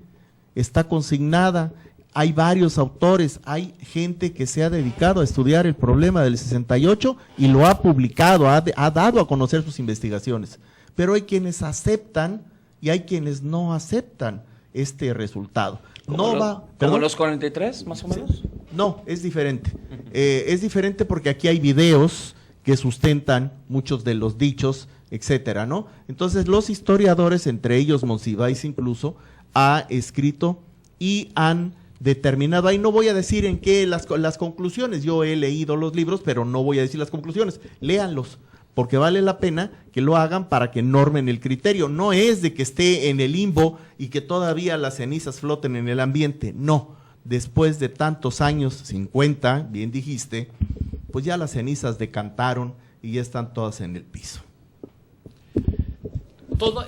está consignada. Hay varios autores, hay gente que se ha dedicado a estudiar el problema del 68 y lo ha publicado, ha dado a conocer sus investigaciones. Pero hay quienes aceptan y hay quienes no aceptan este resultado. ¿Como los 43, más o menos? Sí. No, es diferente. Es diferente porque aquí hay videos que sustentan muchos de los dichos, etcétera, ¿no? Entonces, los historiadores, entre ellos Monsiváis incluso, ha escrito y han determinado, ahí no voy a decir en qué las conclusiones, yo he leído los libros, pero no voy a decir las conclusiones, léanlos, porque vale la pena que lo hagan para que normen el criterio. No es de que esté en el limbo y que todavía las cenizas floten en el ambiente, no. Después de tantos años, 50, bien dijiste, pues ya las cenizas decantaron y ya están todas en el piso.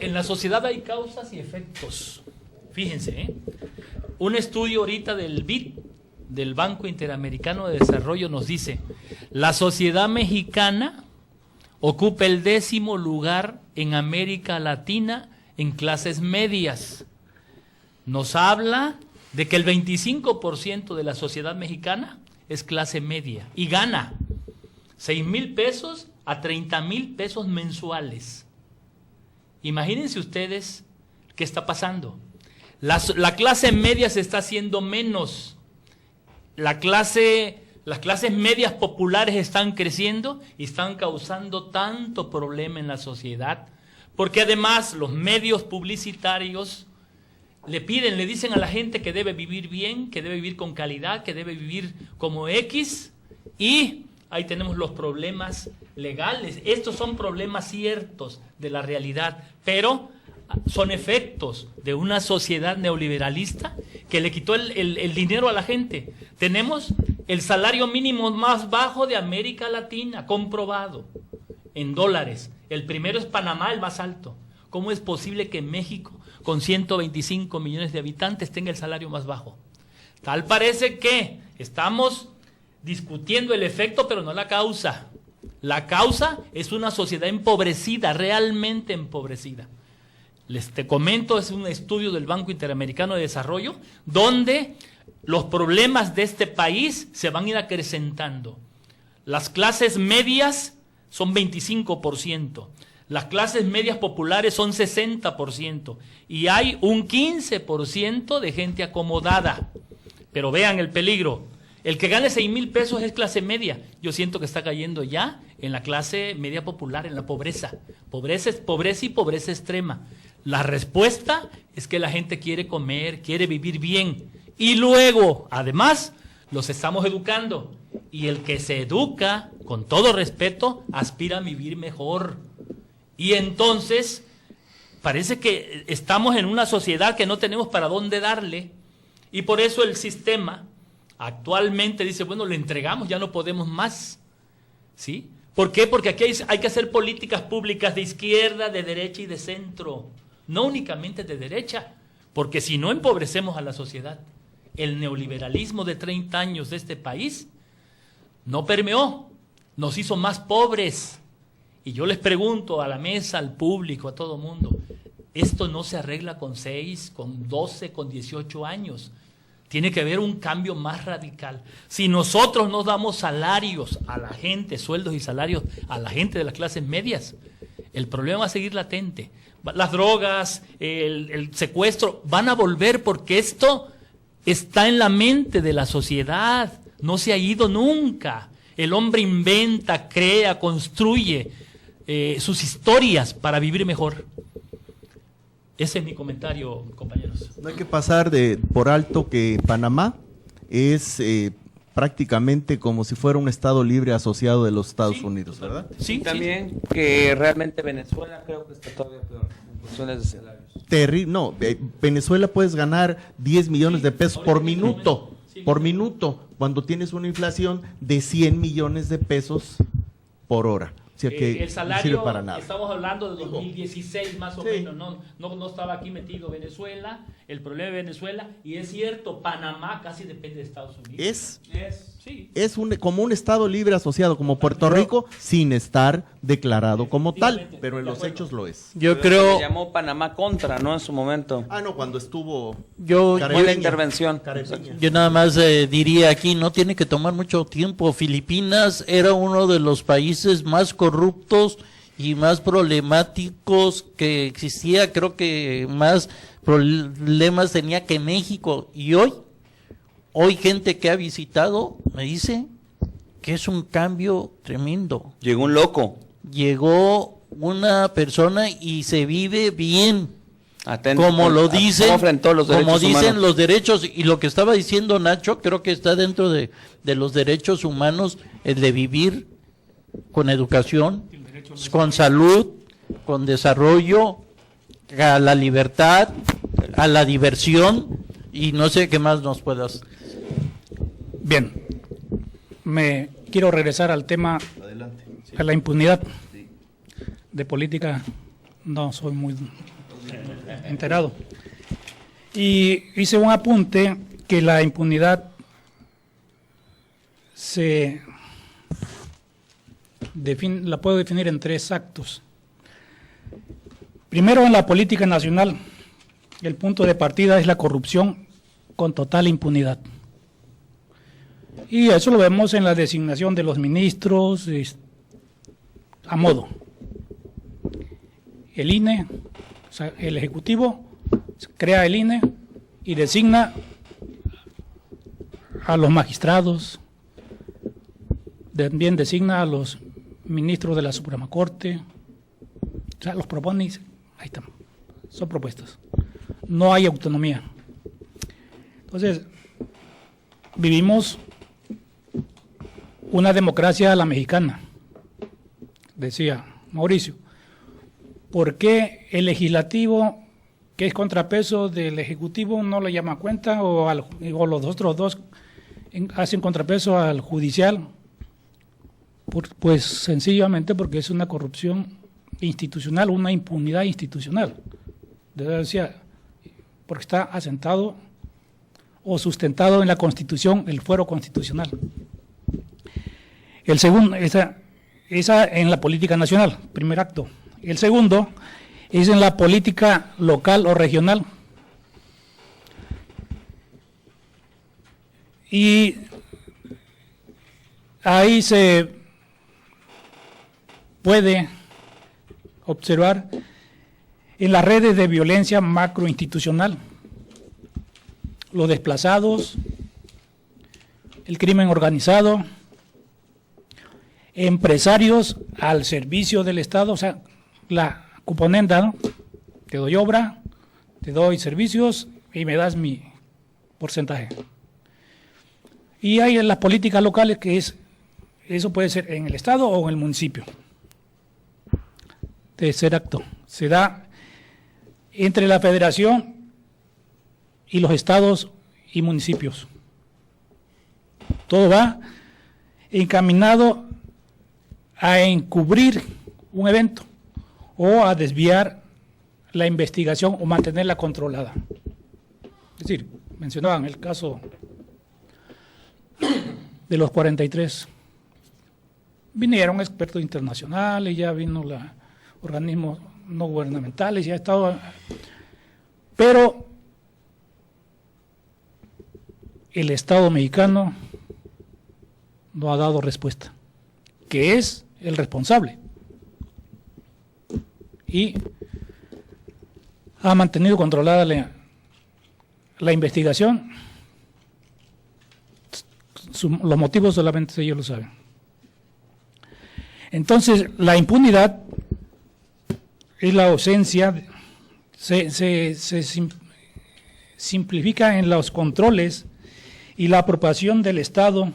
En la sociedad hay causas y efectos. Fíjense, un estudio ahorita del BID, del Banco Interamericano de Desarrollo, nos dice: la sociedad mexicana ocupa el 10º lugar en América Latina en clases medias. Nos habla de que el 25% de la sociedad mexicana es clase media y gana 6,000 pesos a 30,000 pesos mensuales. Imagínense ustedes qué está pasando. La clase media se está haciendo menos. Las clases medias populares están creciendo y están causando tanto problema en la sociedad, porque además los medios publicitarios le dicen a la gente que debe vivir bien, que debe vivir con calidad, que debe vivir como X, y ahí tenemos los problemas legales. Estos son problemas ciertos de la realidad, pero son efectos de una sociedad neoliberalista que le quitó el dinero a la gente. Tenemos el salario mínimo más bajo de América Latina, comprobado, en dólares. El primero es Panamá, el más alto. ¿Cómo es posible que México, con 125 millones de habitantes, tenga el salario más bajo? Tal parece que estamos discutiendo el efecto, pero no la causa. La causa es una sociedad empobrecida, realmente empobrecida. Te comento, es un estudio del Banco Interamericano de Desarrollo, donde los problemas de este país se van a ir acrecentando. Las clases medias son 25%, las clases medias populares son 60%, y hay un 15% de gente acomodada. Pero vean el peligro. El que gane 6,000 pesos es clase media. Yo siento que está cayendo ya en la clase media popular, en la pobreza. Pobreza y pobreza extrema. La respuesta es que la gente quiere comer, quiere vivir bien. Y luego, además, los estamos educando. Y el que se educa, con todo respeto, aspira a vivir mejor. Y entonces, parece que estamos en una sociedad que no tenemos para dónde darle. Y por eso el sistema actualmente dice, bueno, le entregamos, ya no podemos más. ¿Sí? ¿Por qué? Porque aquí hay que hacer políticas públicas de izquierda, de derecha y de centro. No únicamente de derecha, porque si no empobrecemos a la sociedad. El neoliberalismo de 30 años de este país no permeó, nos hizo más pobres. Y yo les pregunto a la mesa, al público, a todo mundo, esto no se arregla con 6, con 12, con 18 años. Tiene que haber un cambio más radical. Si nosotros no damos salarios a la gente, sueldos y salarios a la gente de las clases medias, el problema va a seguir latente. Las drogas, el secuestro, van a volver porque esto está en la mente de la sociedad. No se ha ido nunca. El hombre inventa, crea, construye sus historias para vivir mejor. Ese es mi comentario, compañeros. No hay que pasar por alto que Panamá es prácticamente como si fuera un estado libre asociado de los Estados Unidos, ¿verdad? Sí, también que realmente Venezuela creo que está todavía peor en cuestiones de salarios. No, Venezuela puedes ganar 10 millones de pesos por minuto, cuando tienes una inflación de 100 millones de pesos por hora. O sea que el salario, no sirve para nada. Estamos hablando de 2016 más o menos, no estaba aquí metido Venezuela, el problema de Venezuela, y es cierto, Panamá casi depende de Estados Unidos. Es como un estado libre asociado, como Puerto Rico, sin estar declarado como tal, pero en los hechos lo es. Yo creo... Se llamó Panamá Contra, ¿no? En su momento. Cuando estuvo... Fue la intervención. Yo nada más diría aquí, no tiene que tomar mucho tiempo. Filipinas era uno de los países más corruptos y más problemáticos que existía. Creo que más problemas tenía que México. Y hoy gente que ha visitado me dice que es un cambio tremendo. Llegó un loco. Llegó una persona y se vive bien. Como lo dicen, como dicen los derechos, y lo que estaba diciendo Nacho, creo que está dentro de los derechos humanos, el de vivir con educación, con salud, con desarrollo, a la libertad, a la diversión, y no sé qué más nos puedas. Bien, me quiero regresar al tema de la impunidad. De política no soy muy enterado. Y hice un apunte que la impunidad la puedo definir en 3 actos. Primero, en la política nacional, el punto de partida es la corrupción con total impunidad. Y eso lo vemos en la designación de los ministros a modo. El INE, o sea, el Ejecutivo crea el INE y designa a los magistrados, también designa a los ministros de la Suprema Corte, o sea, los propone y dice, ahí están, son propuestas. No hay autonomía. Entonces, vivimos una democracia a la mexicana, decía Mauricio. ¿Por qué el legislativo, que es contrapeso del ejecutivo, no le llama cuenta o los otros dos hacen contrapeso al judicial? Pues sencillamente porque es una corrupción institucional, una impunidad institucional. Decía, porque está asentado o sustentado en la Constitución, el fuero constitucional. El segundo, esa en la política nacional, primer acto. El segundo es en la política local o regional. Y ahí se puede observar en las redes de violencia macroinstitucional, los desplazados, el crimen organizado, empresarios al servicio del Estado, o sea, la cuponenda, ¿no? Te doy obra, te doy servicios y me das mi porcentaje. Y hay en las políticas locales que eso puede ser en el Estado o en el municipio. Tercer acto, se da entre la Federación y los estados y municipios. Todo va encaminado a encubrir un evento o a desviar la investigación o mantenerla controlada. Es decir, mencionaban el caso de los 43. Vinieron expertos internacionales, ya vino organismos no gubernamentales, ya ha estado, pero el Estado mexicano no ha dado respuesta, que es el responsable, y ha mantenido controlada la investigación. Los motivos solamente ellos lo saben. Entonces, la impunidad es la ausencia, se simplifica en los controles y la apropiación del Estado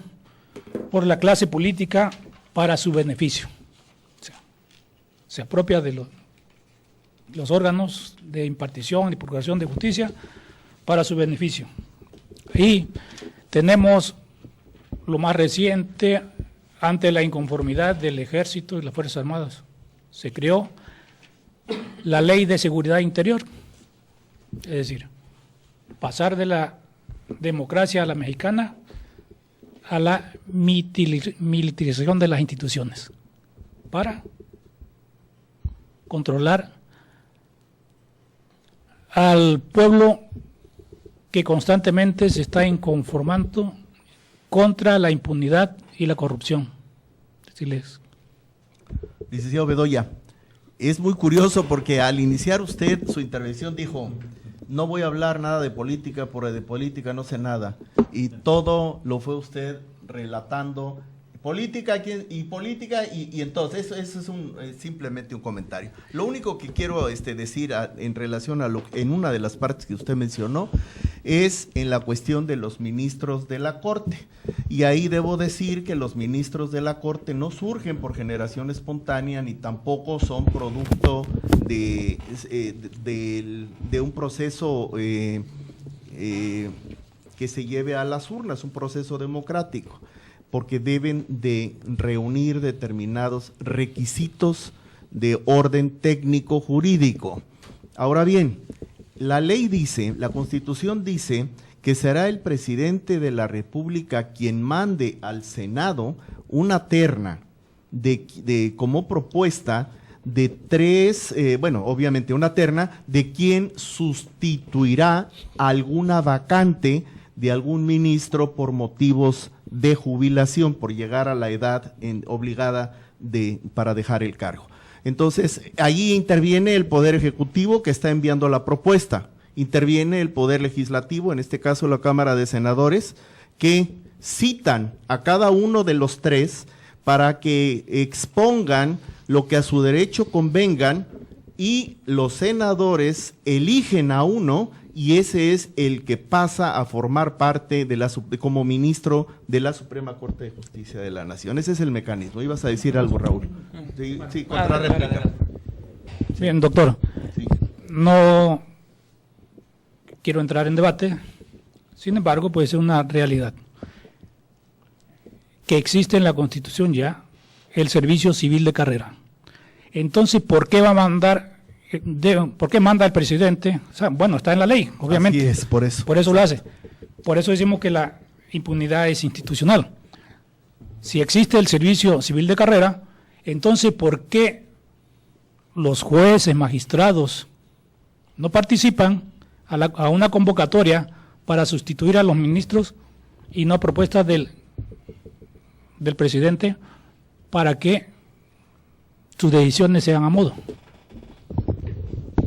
por la clase política para su beneficio. O sea, se apropia de los órganos de impartición y procuración de justicia para su beneficio. Y tenemos lo más reciente, ante la inconformidad del Ejército y las Fuerzas Armadas, se creó la Ley de Seguridad Interior, es decir, pasar de la democracia a la mexicana a la militarización de las instituciones para controlar al pueblo que constantemente se está inconformando contra la impunidad y la corrupción. Licenciado Bedoya, es muy curioso porque al iniciar usted su intervención dijo: no voy a hablar nada de política, porque de política no sé nada, y todo lo fue usted relatando, política y entonces eso es simplemente un comentario. Lo único que quiero decir en relación a en una de las partes que usted mencionó es en la cuestión de los ministros de la Corte, y ahí debo decir que los ministros de la Corte no surgen por generación espontánea ni tampoco son producto de un proceso que se lleve a las urnas, un proceso democrático, porque deben de reunir determinados requisitos de orden técnico jurídico. Ahora bien, la ley dice, la Constitución dice que será el presidente de la República quien mande al Senado una terna como propuesta de tres, obviamente una terna de quien sustituirá alguna vacante de algún ministro por motivos de jubilación, por llegar a la edad obligada para dejar el cargo. Entonces, ahí interviene el Poder Ejecutivo que está enviando la propuesta, interviene el Poder Legislativo, en este caso la Cámara de Senadores, que citan a cada uno de los tres para que expongan lo que a su derecho convengan, y los senadores eligen a uno y ese es el que pasa a formar parte como ministro de la Suprema Corte de Justicia de la Nación. Ese es el mecanismo. ¿Ibas a decir algo, Raúl? Sí, contrarréplica. Bien, doctor. Sí. No quiero entrar en debate, sin embargo, pues es una realidad que existe en la Constitución ya el servicio civil de carrera. Entonces, ¿por qué va a mandar, por qué manda el presidente? O sea, bueno, está en la ley, obviamente. Así es, por eso. Por eso lo hace. Por eso decimos que la impunidad es institucional. Si existe el servicio civil de carrera, entonces, ¿por qué los jueces, magistrados no participan a una convocatoria para sustituir a los ministros y no a propuestas del presidente para que sus decisiones sean a modo?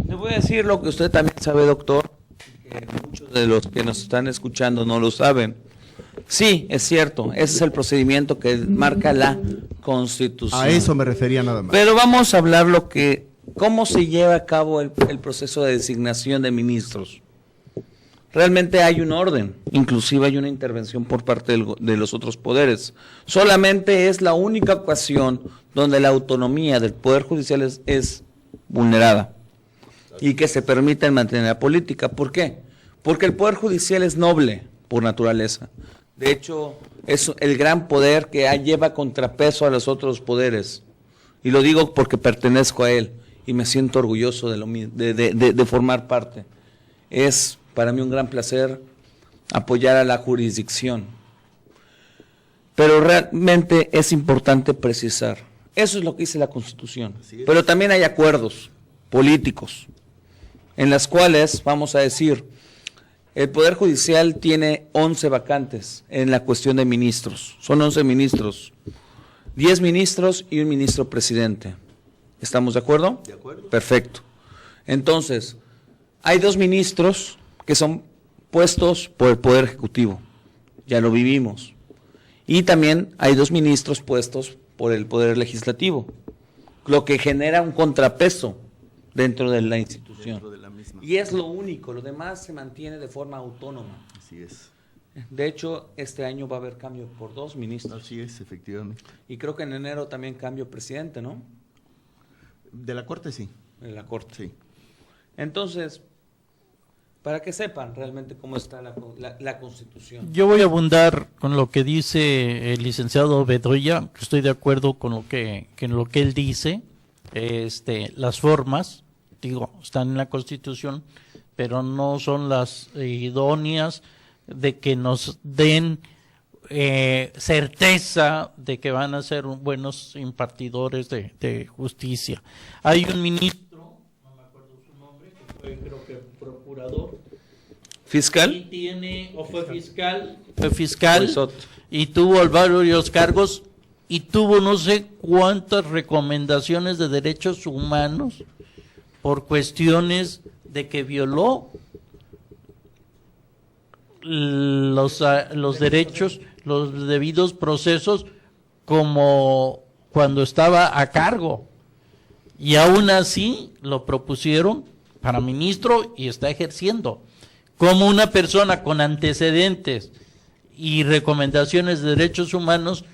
Le voy a decir lo que usted también sabe, doctor, que muchos de los que nos están escuchando no lo saben. Sí, es cierto, ese es el procedimiento que marca la Constitución. A eso me refería nada más. Pero vamos a hablar cómo se lleva a cabo el proceso de designación de ministros. Realmente hay un orden, inclusive hay una intervención por parte de los otros poderes. Solamente es la única ocasión donde la autonomía del Poder Judicial es vulnerada y que se permite mantener la política. ¿Por qué? Porque el Poder Judicial es noble por naturaleza. De hecho, es el gran poder que lleva contrapeso a los otros poderes. Y lo digo porque pertenezco a él y me siento orgulloso de formar parte. Es para mí un gran placer apoyar a la jurisdicción. Pero realmente es importante precisar. Eso es lo que dice la Constitución. Pero también hay acuerdos políticos en las cuales, vamos a decir, el Poder Judicial tiene 11 vacantes en la cuestión de ministros. Son 11 ministros, 10 ministros y un ministro presidente. ¿Estamos de acuerdo? De acuerdo. Perfecto. Entonces, hay 2 ministros que son puestos por el Poder Ejecutivo. Ya lo vivimos. Y también hay 2 ministros puestos por el Poder Legislativo, lo que genera un contrapeso dentro de la institución. Dentro de la misma. Y es lo único, lo demás se mantiene de forma autónoma. Así es. De hecho, este año va a haber cambio por 2 ministros. Así es, efectivamente. Y creo que en enero también cambio presidente, ¿no? De la Corte, sí. En la Corte. Sí. Entonces, para que sepan realmente cómo está la Constitución. Yo voy a abundar con lo que dice el licenciado Bedoya, que estoy de acuerdo con lo que él dice. Las formas, digo, están en la Constitución, pero no son las idóneas de que nos den certeza de que van a ser buenos impartidores de justicia. Hay un ministro, no me acuerdo su nombre, que fue creo que procurador. ¿Fiscal? Y fue fiscal y tuvo varios cargos y tuvo no sé cuántas recomendaciones de derechos humanos por cuestiones de que violó los derechos, los debidos procesos, como cuando estaba a cargo. Y aún así lo propusieron para ministro y está ejerciendo. Como una persona con antecedentes y recomendaciones de derechos humanos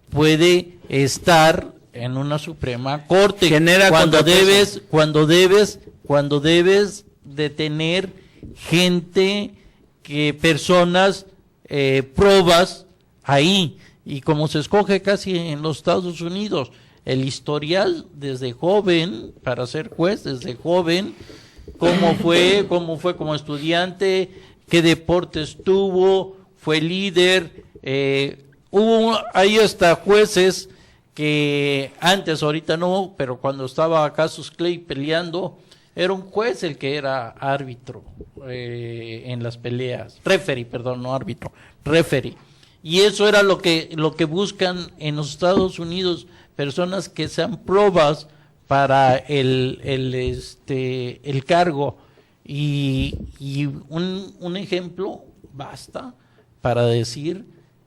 puede estar en una Suprema Corte cuando debes de tener gente, personas, pruebas ahí, y como se escoge casi en los Estados Unidos, el historial desde joven para ser juez, desde joven, cómo fue como estudiante, qué deportes tuvo, fue líder, hubo ahí hasta jueces que antes, ahorita no, pero cuando estaba Cassius Clay peleando, era un juez el que era árbitro en las peleas, referee, y eso era lo que buscan en los Estados Unidos, personas que sean probas para el cargo, y un ejemplo basta para decir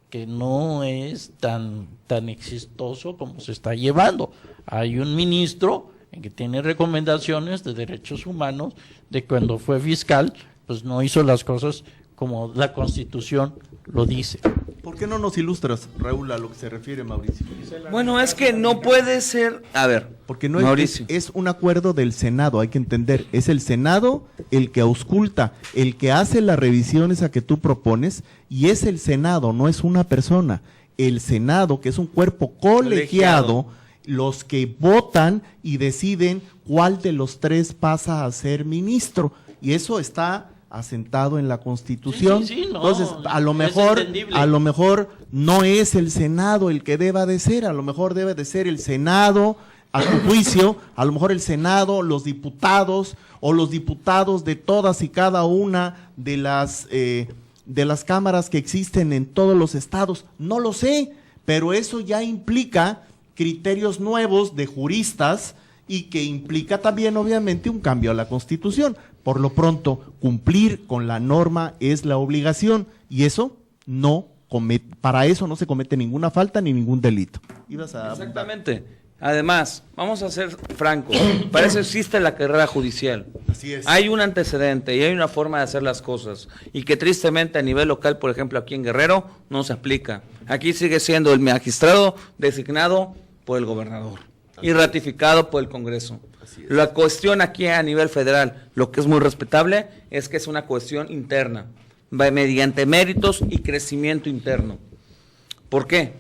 que no es tan exitoso como se está llevando. Hay un ministro que tiene recomendaciones de derechos humanos de cuando fue fiscal, pues no hizo las cosas como la Constitución lo dice. ¿Por qué no nos ilustras, Raúl, a lo que se refiere Mauricio? Bueno, es que no puede ser, a ver, Porque no Mauricio. es un acuerdo del Senado, hay que entender, es el Senado el que ausculta, el que hace las revisiones a que tú propones, y es el Senado, no es una persona. El Senado, que es un cuerpo colegiado, los que votan y deciden cuál de los tres pasa a ser ministro, y eso está asentado en la Constitución. Sí, no, entonces a lo es mejor entendible. no es el Senado el que deba de ser, a lo mejor debe de ser el Senado, a tu juicio, a lo mejor el Senado, los diputados o los diputados de todas y cada una de las cámaras que existen en todos los estados, no lo sé, pero eso ya implica criterios nuevos de juristas y que implica también obviamente un cambio a la Constitución. Por lo pronto, cumplir con la norma es la obligación y eso para eso no se comete ninguna falta ni ningún delito. Exactamente. Además, vamos a ser francos, para eso existe la carrera judicial. Así es. Hay un antecedente y hay una forma de hacer las cosas y que tristemente a nivel local, por ejemplo aquí en Guerrero, no se aplica. Aquí sigue siendo el magistrado designado por el gobernador y ratificado por el Congreso. La cuestión aquí a nivel federal, lo que es muy respetable, es que es una cuestión interna, mediante méritos y crecimiento interno. ¿Por qué?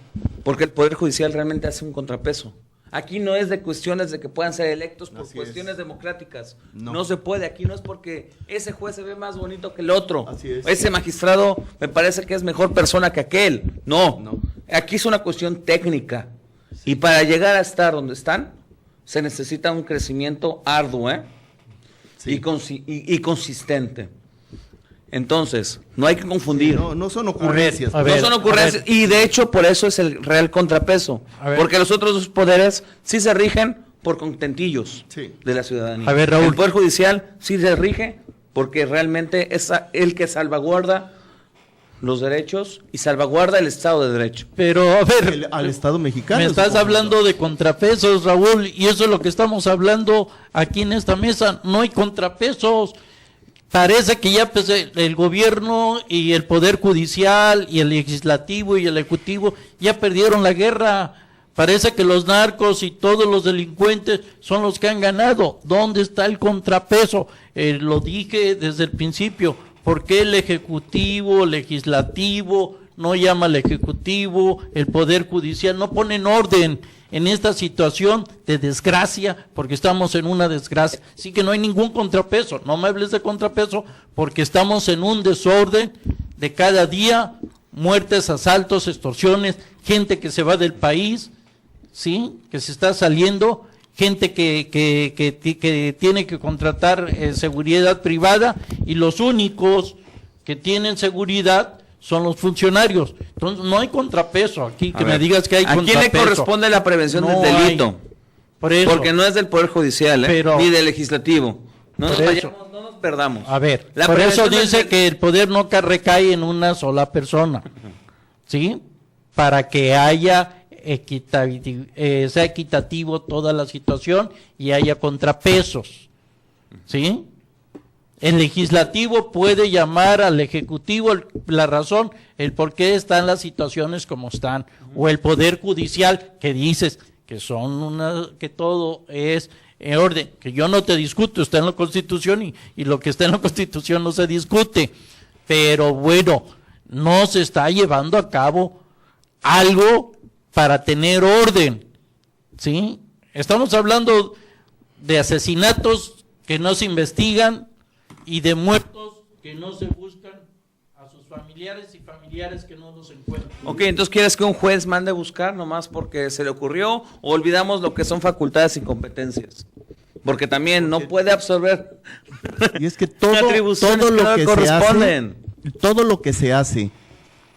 Porque el Poder Judicial realmente hace un contrapeso. Aquí no es de cuestiones de que puedan ser electos por cuestiones democráticas. No se puede. Aquí no es porque ese juez se ve más bonito que el otro. Así es. Ese magistrado me parece que es mejor persona que aquel. No. Aquí es una cuestión técnica. Y para llegar a estar donde están, se necesita un crecimiento arduo, y consistente. Entonces, no hay que confundir. Sí, no son ocurrencias. A ver, no son ocurrencias. Y de hecho, por eso es el real contrapeso. Porque los otros dos poderes sí se rigen por contentillos de la ciudadanía. A ver, Raúl. El Poder Judicial sí se rige porque realmente es el que salvaguarda los derechos y salvaguarda el Estado de Derecho. Pero, a ver, al Estado mexicano. me estás hablando de contrapesos, Raúl, y eso es lo que estamos hablando aquí en esta mesa. No hay contrapesos. Parece que ya pues, el gobierno y el Poder Judicial y el Legislativo y el Ejecutivo ya perdieron la guerra. Parece que los narcos y todos los delincuentes son los que han ganado. ¿Dónde está el contrapeso? Lo dije desde el principio. ¿Por qué el Ejecutivo, Legislativo no llama al Ejecutivo, el Poder Judicial, no ponen orden en esta situación de desgracia, porque estamos en una desgracia? Sí que no hay ningún contrapeso, no me hables de contrapeso, porque estamos en un desorden de cada día, muertes, asaltos, extorsiones, gente que se va del país, ¿sí? Que se está saliendo, gente que tiene que contratar seguridad privada, y los únicos que tienen seguridad son los funcionarios. Entonces no hay contrapeso aquí, que me digas que hay contrapeso. ¿A quién le corresponde la prevención del delito? Por eso, porque no es del Poder Judicial, ni del Legislativo. No nos perdamos. A ver, por eso dice que el poder no recae en una sola persona, ¿sí? Para que haya sea equitativo toda la situación y haya contrapesos, ¿sí? El legislativo puede llamar al ejecutivo la razón, el por qué están las situaciones como están, o el Poder Judicial, que dices que que todo es en orden, que yo no te discuto, está en la Constitución y lo que está en la Constitución no se discute, pero bueno, no se está llevando a cabo algo para tener orden, ¿sí? Estamos hablando de asesinatos que no se investigan y de muertos que no se buscan a sus familiares y familiares que no los encuentran. Ok, entonces ¿quieres que un juez mande a buscar nomás porque se le ocurrió, o olvidamos lo que son facultades y competencias? Porque también no puede absorber. Y es que todo lo que se hace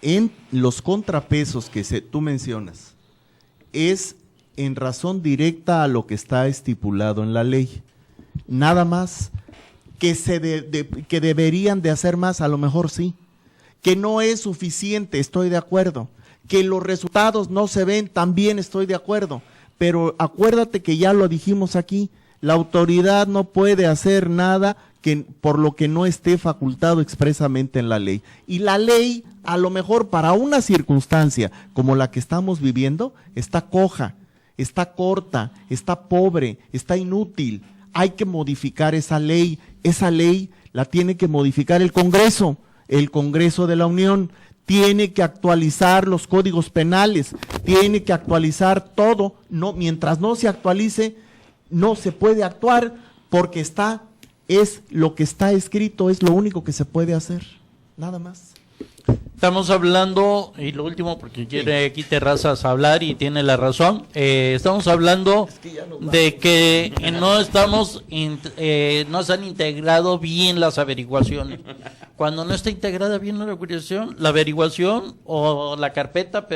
en los contrapesos que tú mencionas es en razón directa a lo que está estipulado en la ley. Nada más. Que que deberían de hacer más, a lo mejor sí. Que no es suficiente, estoy de acuerdo. Que los resultados no se ven, también estoy de acuerdo. Pero acuérdate que ya lo dijimos aquí, La autoridad no puede hacer nada por lo que no esté facultado expresamente en la ley. Y la ley, a lo mejor para una circunstancia como la que estamos viviendo, está coja, está corta, está pobre, está inútil. Hay que modificar esa ley. Esa ley la tiene que modificar el Congreso de la Unión. Tiene que actualizar los códigos penales, tiene que actualizar todo. No, mientras no se actualice, no se puede actuar, porque es lo que está escrito, es lo único que se puede hacer, nada más. Estamos hablando, y lo último porque quiere aquí Terrazas hablar y tiene la razón, estamos hablando de que no se han integrado bien las averiguaciones. Cuando no está integrada bien la averiguación o la carpeta,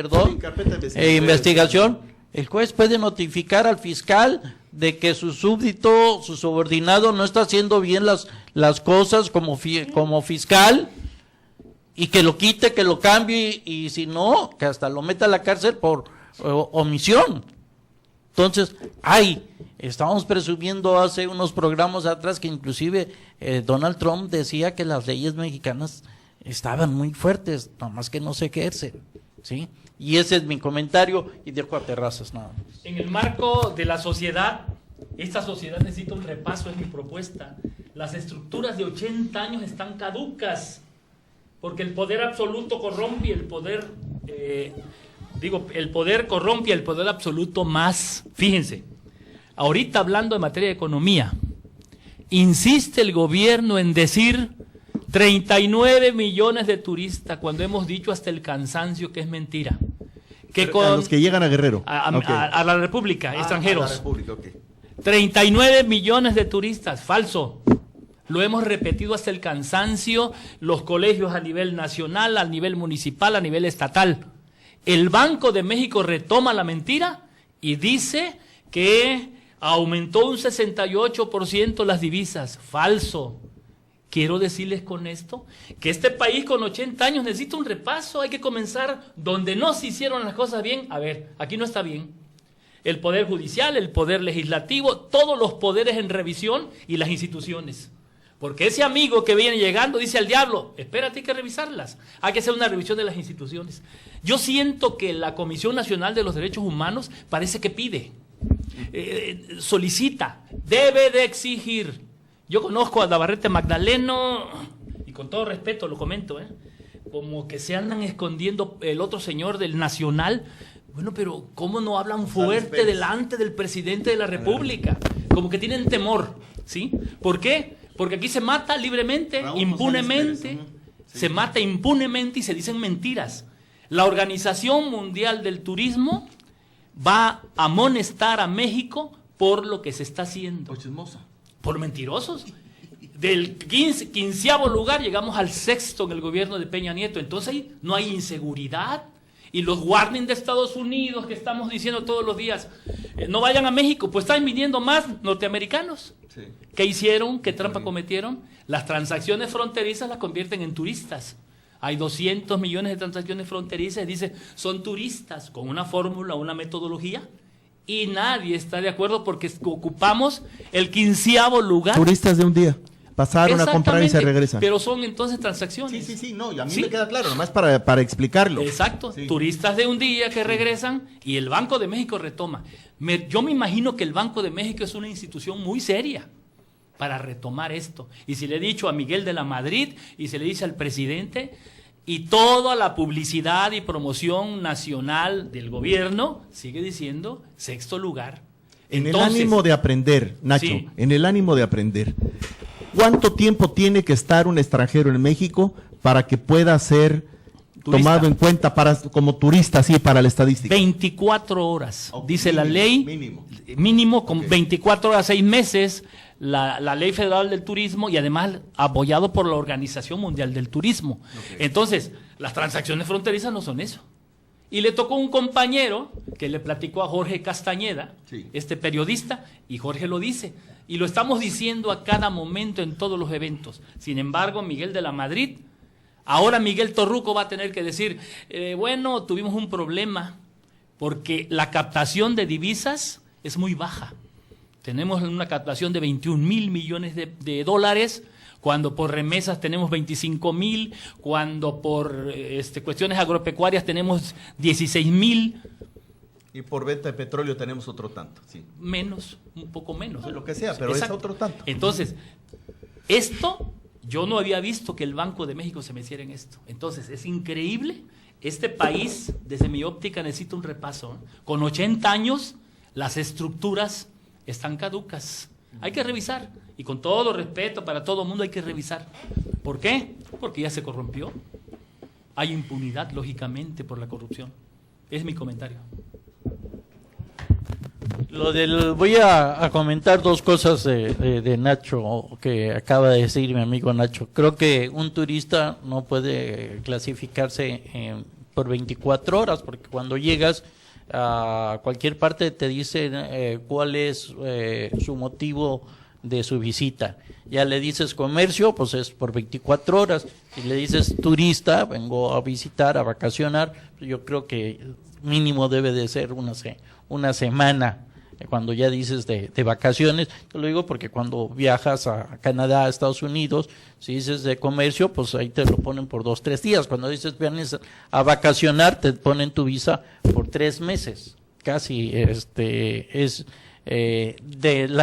investigación, el juez puede notificar al fiscal de que su súbdito, su subordinado no está haciendo bien las cosas como fiscal, y que lo quite, que lo cambie, y si no, que hasta lo meta a la cárcel por omisión. Entonces, estábamos presumiendo hace unos programas atrás que inclusive Donald Trump decía que las leyes mexicanas estaban muy fuertes, nomás que no se ejercen, ¿sí? Y ese es mi comentario, y dejo a Terrazas nada más. En el marco de la sociedad, esta sociedad necesita un repaso, es mi propuesta. Las estructuras de 80 años están caducas, porque el poder absoluto corrompe, el poder corrompe, el poder absoluto más. Fíjense, ahorita hablando en materia de economía, insiste el gobierno en decir 39 millones de turistas, cuando hemos dicho hasta el cansancio que es mentira. Que a los que llegan a Guerrero. A la República, extranjeros. A la República, okay. 39 millones de turistas, falso. Lo hemos repetido hasta el cansancio, los colegios a nivel nacional, a nivel municipal, a nivel estatal. El Banco de México retoma la mentira y dice que aumentó un 68% las divisas. Falso. Quiero decirles con esto que este país con 80 años necesita un repaso. Hay que comenzar donde no se hicieron las cosas bien. A ver, aquí no está bien. El Poder Judicial, el Poder Legislativo, todos los poderes en revisión y las instituciones. Porque ese amigo que viene llegando dice al diablo, espérate, hay que revisarlas. Hay que hacer una revisión de las instituciones. Yo siento que la Comisión Nacional de los Derechos Humanos parece que pide, solicita, debe de exigir. Yo conozco a Navarrete Magdaleno, y con todo respeto lo comento, como que se andan escondiendo el otro señor del Nacional. Bueno, pero ¿cómo no hablan fuerte delante del presidente de la República? Como que tienen temor, ¿sí? ¿Por qué? Porque aquí se mata libremente, impunemente, se mata impunemente y se dicen mentiras. La Organización Mundial del Turismo va a amonestar a México por lo que se está haciendo. Por chismosa. Por mentirosos. Del 15º lugar llegamos al 6º en el gobierno de Peña Nieto. Entonces ahí no hay inseguridad. Y los warnings de Estados Unidos que estamos diciendo todos los días, no vayan a México, pues están viniendo más norteamericanos. Sí. ¿Qué hicieron? ¿Qué trampa cometieron? Las transacciones fronterizas las convierten en turistas. Hay 200 millones de transacciones fronterizas, dice, son turistas, con una fórmula, una metodología, y nadie está de acuerdo porque ocupamos el 15º lugar. Turistas de un día. Pasaron a comprar y se regresan. Pero son entonces transacciones. Sí, no, y a mí me queda claro, nomás para explicarlo. Exacto, sí. Turistas de un día que regresan y el Banco de México retoma. Yo me imagino que el Banco de México es una institución muy seria para retomar esto. Y si le he dicho a Miguel de la Madrid y se le dice al presidente, y toda la publicidad y promoción nacional del gobierno sigue diciendo 6º lugar. En el ánimo de aprender, Nacho, sí. En el ánimo de aprender. ¿Cuánto tiempo tiene que estar un extranjero en México para que pueda ser tomado en cuenta como turista, sí, para la estadística? 24 horas, dice la ley. Mínimo con 24 horas, 6 meses, la Ley Federal del Turismo, y además apoyado por la Organización Mundial del Turismo. Entonces, las transacciones fronterizas no son eso. Y le tocó un compañero que le platicó a Jorge Castañeda, este periodista, y Jorge lo dice. Y lo estamos diciendo a cada momento en todos los eventos. Sin embargo, Miguel de la Madrid, ahora Miguel Torruco va a tener que decir, bueno, tuvimos un problema porque la captación de divisas es muy baja. Tenemos una captación de 21.000 millones de dólares, cuando por remesas tenemos 25.000, cuando por cuestiones agropecuarias tenemos 16.000. Y por venta de petróleo tenemos otro tanto, sí. Menos, un poco menos. Lo que sea, pero Exacto. es otro tanto. Entonces, esto, yo no había visto que el Banco de México se metiera en esto. Entonces, es increíble. Este país, desde mi óptica, necesita un repaso. Con 80 años, las estructuras están caducas. Hay que revisar. Y con todo respeto para todo el mundo hay que revisar. ¿Por qué? Porque ya se corrompió. Hay impunidad, lógicamente, por la corrupción. Es mi comentario. Voy a comentar dos cosas de Nacho, que acaba de decir mi amigo Nacho. Creo que un turista no puede clasificarse por 24 horas, porque cuando llegas a cualquier parte te dicen cuál es su motivo de su visita. Ya le dices comercio, pues es por 24 horas. Si le dices turista, vengo a visitar, a vacacionar, yo creo que mínimo debe de ser una semana. Cuando ya dices de vacaciones, te lo digo porque cuando viajas a Canadá, a Estados Unidos, si dices de comercio, pues ahí te lo ponen por 2-3 días. Cuando dices vienes a vacacionar, te ponen tu visa por 3 meses. Casi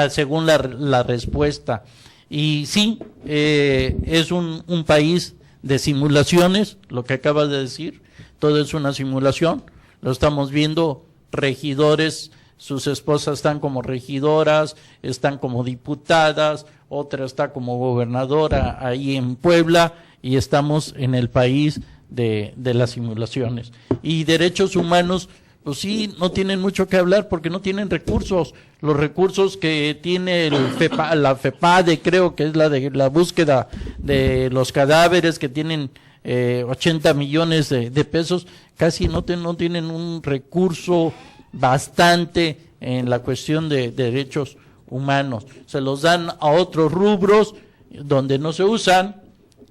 según la respuesta. Y sí, es un país de simulaciones, lo que acabas de decir, todo es una simulación. Lo estamos viendo, regidores, sus esposas están como regidoras, están como diputadas, otra está como gobernadora ahí en Puebla, y estamos en el país de las simulaciones. Y derechos humanos, pues sí, no tienen mucho que hablar porque no tienen recursos. Los recursos que tiene la FEPADE, creo que es la de la búsqueda de los cadáveres, que tienen 80 millones de pesos, casi no tienen un recurso bastante en la cuestión de derechos humanos. Se los dan a otros rubros donde no se usan,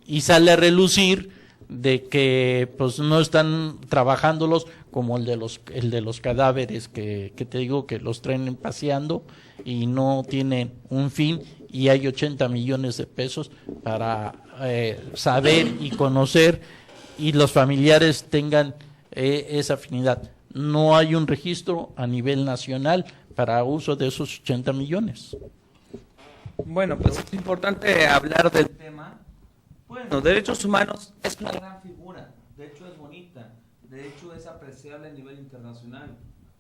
y sale a relucir de que pues no están trabajándolos, como el de los cadáveres que te digo, que los traen paseando y no tienen un fin, y hay 80 millones de pesos para saber y conocer, y los familiares tengan esa afinidad. No hay un registro a nivel nacional para uso de esos 80 millones. Bueno, pues es importante hablar del tema. Bueno, derechos humanos es una gran figura, de hecho es bonita, de hecho es apreciable a nivel internacional,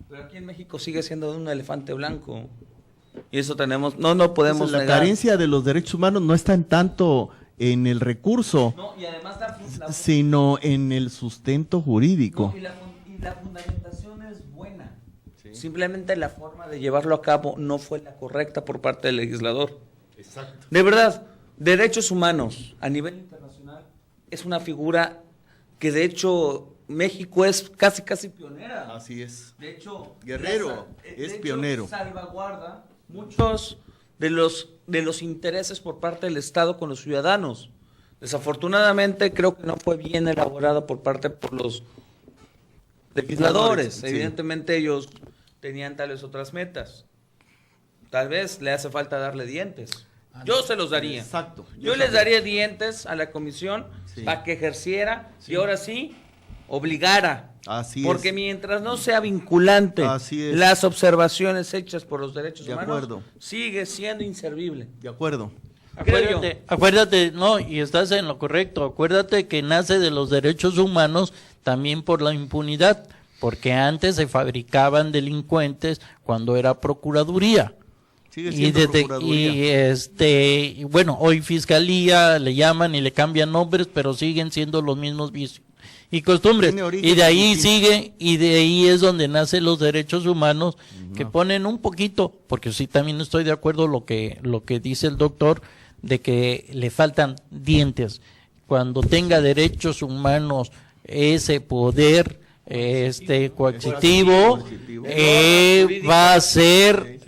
pero aquí en México sigue siendo un elefante blanco, y eso tenemos, no podemos la negar. carencia de los derechos humanos no está en tanto en el recurso, No, y además sino en el sustento jurídico. No, y la fundamentación es buena. Sí. Simplemente la forma de llevarlo a cabo no fue la correcta por parte del legislador. Exacto. De verdad, derechos humanos a nivel internacional es una figura que de hecho México es casi pionera. Así es. De hecho, Guerrero es pionero. Salvaguarda muchos de los intereses por parte del Estado con los ciudadanos. Desafortunadamente creo que no fue bien elaborado por los legisladores. Sí. Evidentemente ellos tenían tales otras metas. Tal vez le hace falta darle dientes. Yo se los daría. Exacto. Yo les daría dientes a la comisión, sí, para que ejerciera, y ahora sí obligara. Así porque es. mientras no sea vinculante Así es. las observaciones hechas por los derechos De humanos, acuerdo. sigue siendo inservible. De acuerdo. Creo yo. Acuérdate, no, y estás en lo correcto, acuérdate que nace de los derechos humanos también por la impunidad, porque antes se fabricaban delincuentes cuando era procuraduría. Sigue siendo procuraduría. Y bueno, hoy fiscalía le llaman y le cambian nombres, pero siguen siendo los mismos vicios y costumbres. Y de ahí sigue, y de ahí es donde nacen los derechos humanos, que ponen un poquito, porque sí también estoy de acuerdo lo que dice el doctor, de que le faltan dientes. Cuando tenga derechos humanos ese poder coercitivo, va a ser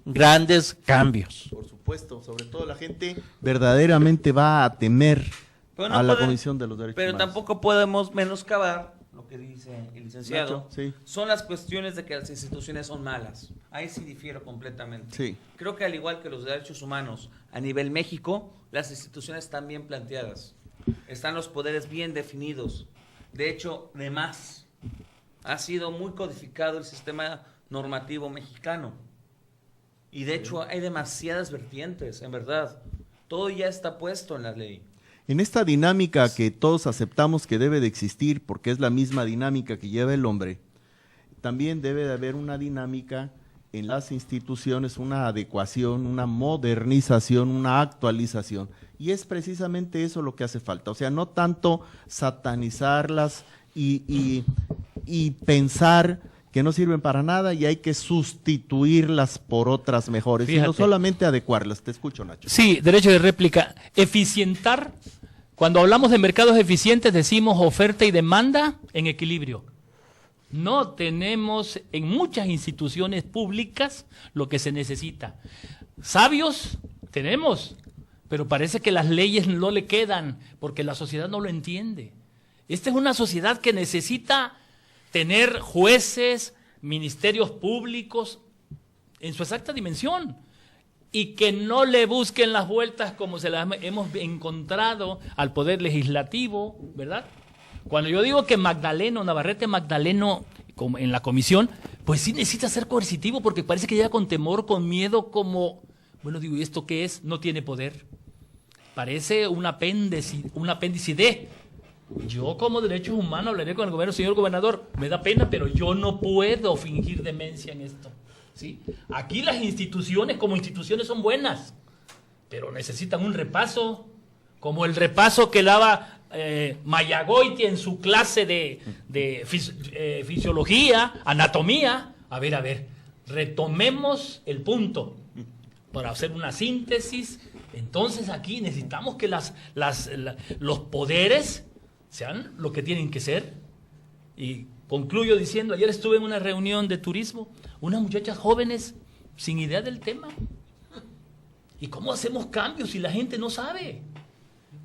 grandes cambios. Por supuesto, sobre todo la gente verdaderamente va a temer a la Comisión de los Derechos Pero Humanos. tampoco podemos menoscabar lo que dice el licenciado, Nacho, sí. son las cuestiones de que las instituciones son malas. Ahí sí difiero completamente. Sí. Creo que al igual que los derechos humanos a nivel México, las instituciones están bien planteadas. Están los poderes bien definidos. De hecho, de más, ha sido muy codificado el sistema normativo mexicano. Y de hecho hay demasiadas vertientes, en verdad. Todo ya está puesto en la ley. En esta dinámica que todos aceptamos que debe de existir, porque es la misma dinámica que lleva el hombre, también debe de haber una dinámica en las instituciones, una adecuación, una modernización, una actualización. Y es precisamente eso lo que hace falta. O sea, no tanto satanizarlas y pensar que no sirven para nada y hay que sustituirlas por otras mejores, Fíjate. sino solamente adecuarlas. Te escucho, Nacho. Sí, derecho de réplica. Eficientar, cuando hablamos de mercados eficientes decimos oferta y demanda en equilibrio. No tenemos en muchas instituciones públicas lo que se necesita. Sabios tenemos, pero parece que las leyes no le quedan porque la sociedad no lo entiende. Esta es una sociedad que necesita tener jueces, ministerios públicos en su exacta dimensión y que no le busquen las vueltas como se las hemos encontrado al poder legislativo, ¿verdad? Cuando yo digo que Navarrete Magdaleno en la comisión, pues sí necesita ser coercitivo porque parece que llega con temor, con miedo, como, bueno, digo, ¿y esto qué es? No tiene poder. Parece un apéndice de. Yo como derechos humanos hablaré con el gobierno, señor gobernador, me da pena, pero yo no puedo fingir demencia en esto. ¿Sí? Aquí las instituciones como instituciones son buenas, pero necesitan un repaso, como el repaso que daba Mayagoitia en su clase de fisiología, anatomía. A ver, retomemos el punto para hacer una síntesis. Entonces aquí necesitamos que los poderes sean lo que tienen que ser. Y concluyo diciendo, ayer estuve en una reunión de turismo, unas muchachas jóvenes sin idea del tema. ¿Y cómo hacemos cambios si la gente no sabe?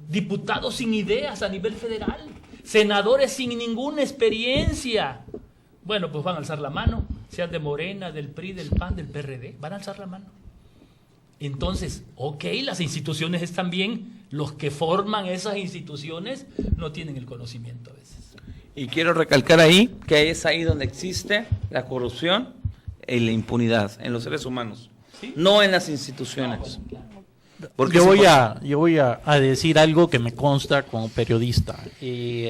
Diputados sin ideas a nivel federal, senadores sin ninguna experiencia. Bueno, pues van a alzar la mano, sean de Morena, del PRI, del PAN, del PRD, van a alzar la mano. Entonces, ok, las instituciones están bien, los que forman esas instituciones no tienen el conocimiento a veces. Y quiero recalcar ahí que es ahí donde existe la corrupción y la impunidad en los seres humanos, ¿sí? No en las instituciones. Porque yo voy a decir algo que me consta como periodista. Y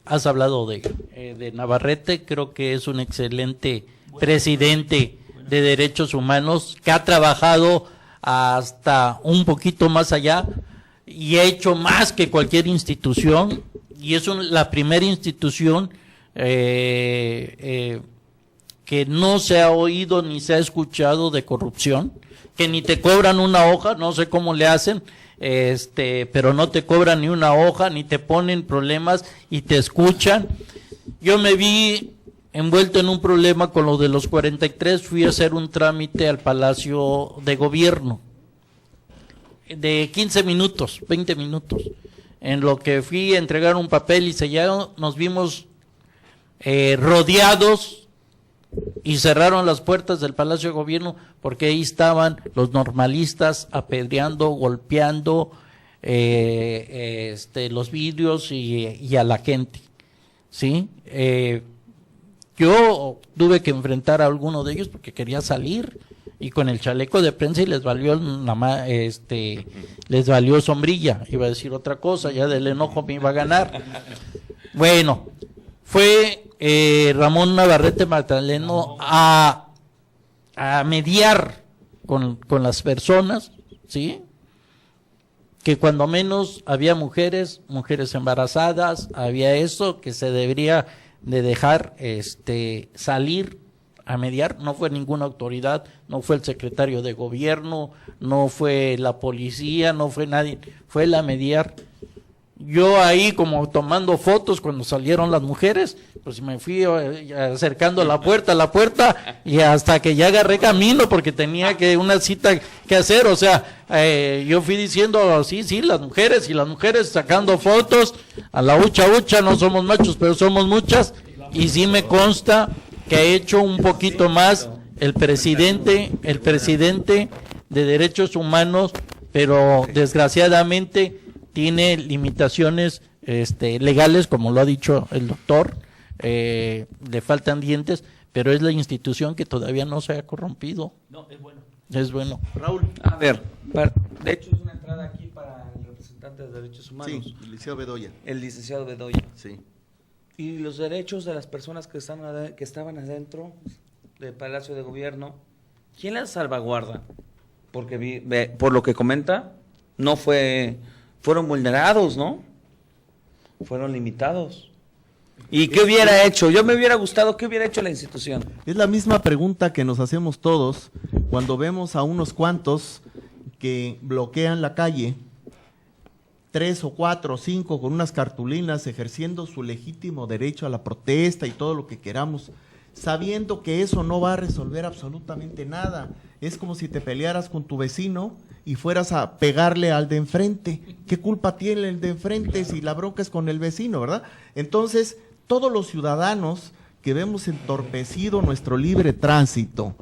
has hablado de Navarrete, creo que es un excelente presidente de derechos humanos que ha trabajado hasta un poquito más allá y ha hecho más que cualquier institución, y es la primera institución que no se ha oído ni se ha escuchado de corrupción, que ni te cobran una hoja, no sé cómo le hacen, pero no te cobran ni una hoja, ni te ponen problemas y te escuchan. Yo me vi envuelto en un problema con lo de los 43, fui a hacer un trámite al Palacio de Gobierno de 15 minutos, 20 minutos, en lo que fui a entregar un papel y sellado, nos vimos rodeados y cerraron las puertas del Palacio de Gobierno porque ahí estaban los normalistas apedreando, golpeando los vidrios y a la gente, ¿sí? Yo tuve que enfrentar a alguno de ellos porque quería salir y con el chaleco de prensa y les valió les valió sombrilla, iba a decir otra cosa, ya del enojo me iba a ganar. Bueno, fue Ramón Navarrete Magdaleno a mediar con las personas, ¿sí? Que cuando menos había mujeres embarazadas, había eso que se debería de dejar salir a mediar. No fue ninguna autoridad, no fue el secretario de gobierno, no fue la policía, no fue nadie, fue la mediar. yo ahí como tomando fotos cuando salieron las mujeres, pues me fui acercando a la puerta y hasta que ya agarré camino porque tenía una cita que hacer, o sea, yo fui diciendo, sí, las mujeres sacando fotos, a la hucha, no somos machos, pero somos muchas, y sí me consta que ha hecho un poquito más el presidente de Derechos Humanos, pero desgraciadamente tiene limitaciones legales, como lo ha dicho el doctor, le faltan dientes, pero es la institución que todavía no se ha corrompido. No, es bueno. Es bueno. Raúl, a ver, de hecho es una entrada aquí para el representante de Derechos Humanos. Sí, el licenciado Bedoya. El licenciado Bedoya. Sí. Y los derechos de las personas que estaban adentro del Palacio de Gobierno, ¿quién las salvaguarda? Porque por lo que comenta, fueron vulnerados, ¿no? Fueron limitados. ¿Y qué hubiera hecho? Yo me hubiera gustado, ¿qué hubiera hecho la institución? Es la misma pregunta que nos hacemos todos cuando vemos a unos cuantos que bloquean la calle, 3 o 4 o 5 con unas cartulinas ejerciendo su legítimo derecho a la protesta y todo lo que queramos, sabiendo que eso no va a resolver absolutamente nada. Es como si te pelearas con tu vecino y fueras a pegarle al de enfrente. ¿Qué culpa tiene el de enfrente si la bronca es con el vecino, verdad? Entonces, todos los ciudadanos que vemos entorpecido nuestro libre tránsito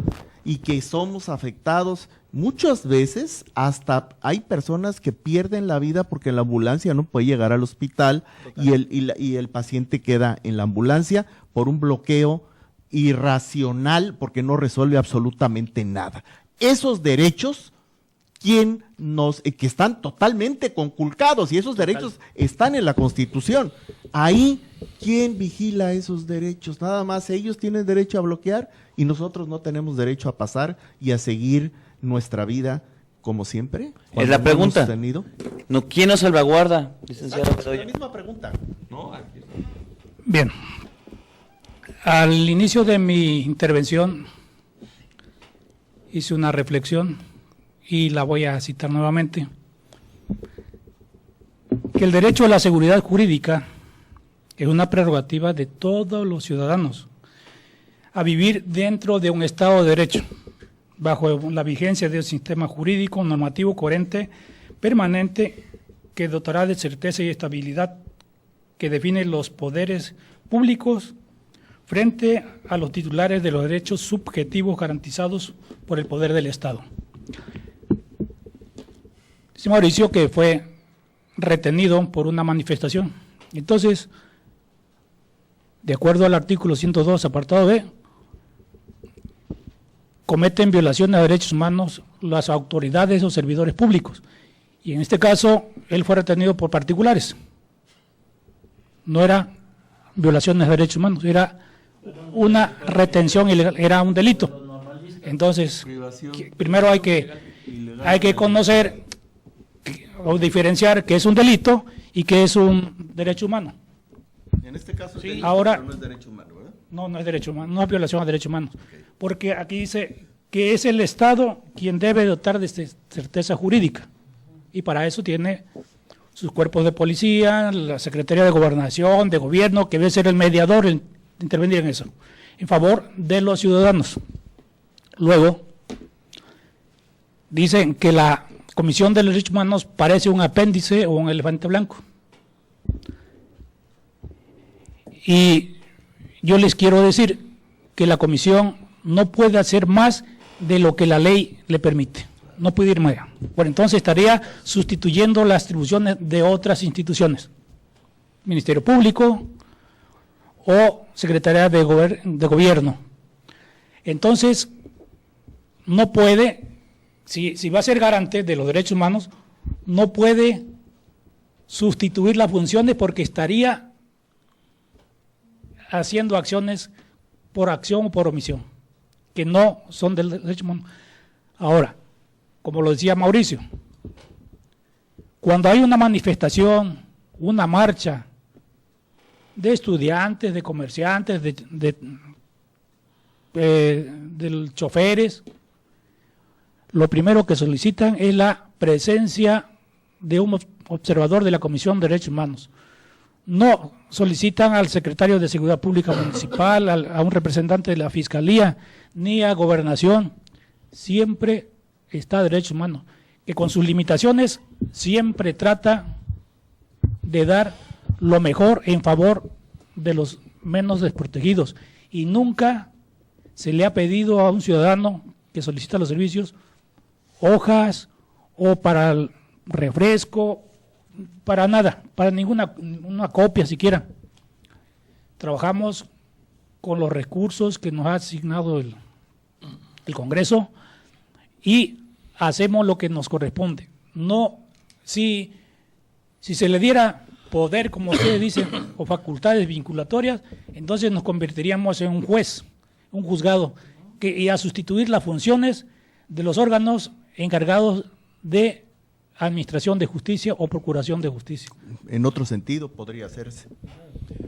y que somos afectados, muchas veces hasta hay personas que pierden la vida porque la ambulancia no puede llegar al hospital y el paciente queda en la ambulancia por un bloqueo irracional porque no resuelve absolutamente nada. Esos derechos, que están totalmente conculcados y esos derechos están en la Constitución. Ahí, ¿quién vigila esos derechos? Nada más ellos tienen derecho a bloquear y nosotros no tenemos derecho a pasar y a seguir nuestra vida como siempre. Es la pregunta. No, ¿quién nos salvaguarda, licenciado Bedoya? La misma pregunta. Bien. Al inicio de mi intervención hice una reflexión y la voy a citar nuevamente, que el derecho a la seguridad jurídica es una prerrogativa de todos los ciudadanos a vivir dentro de un Estado de Derecho, bajo la vigencia de un sistema jurídico, normativo, coherente, permanente, que dotará de certeza y estabilidad, que define los poderes públicos frente a los titulares de los derechos subjetivos garantizados por el poder del Estado. Dice Mauricio que fue retenido por una manifestación. Entonces, de acuerdo al artículo 102, apartado B, cometen violaciones a derechos humanos las autoridades o servidores públicos. Y en este caso, él fue retenido por particulares. No era violaciones de derechos humanos, era una retención ilegal, era un delito. Entonces, primero hay que conocer o diferenciar qué es un delito y qué es un derecho humano. En este caso, sí, ahora no es derecho humano, ¿verdad? No es derecho humano, no es violación a derechos humanos. Okay. Porque aquí dice que es el Estado quien debe dotar de certeza jurídica. Y para eso tiene sus cuerpos de policía, la Secretaría de Gobernación, de Gobierno, que debe ser el mediador en intervenir en eso, en favor de los ciudadanos. Luego, dicen que la Comisión de los Derechos Humanos parece un apéndice o un elefante blanco. Y yo les quiero decir que la Comisión no puede hacer más de lo que la ley le permite. No puede ir más allá. Bueno, entonces estaría sustituyendo las atribuciones de otras instituciones. Ministerio Público o Secretaría de Gobierno. Entonces, no puede, si va a ser garante de los derechos humanos, no puede sustituir las funciones porque estaría haciendo acciones por acción o por omisión, que no son del derecho humano. Ahora, como lo decía Mauricio, cuando hay una manifestación, una marcha de estudiantes, de comerciantes, de choferes, lo primero que solicitan es la presencia de un observador de la Comisión de Derechos Humanos. No solicitan al secretario de Seguridad Pública Municipal, a un representante de la Fiscalía, ni a Gobernación. Siempre está Derechos Humanos, que con sus limitaciones siempre trata de dar lo mejor en favor de los menos desprotegidos. Y nunca se le ha pedido a un ciudadano que solicita los servicios hojas o para el refresco, para nada, para ninguna una copia siquiera. Trabajamos con los recursos que nos ha asignado el Congreso y hacemos lo que nos corresponde. No, si se le diera poder, como ustedes dicen, o facultades vinculatorias, entonces nos convertiríamos en un juez, un juzgado, y a sustituir las funciones de los órganos encargados de administración de justicia o procuración de justicia. En otro sentido podría hacerse.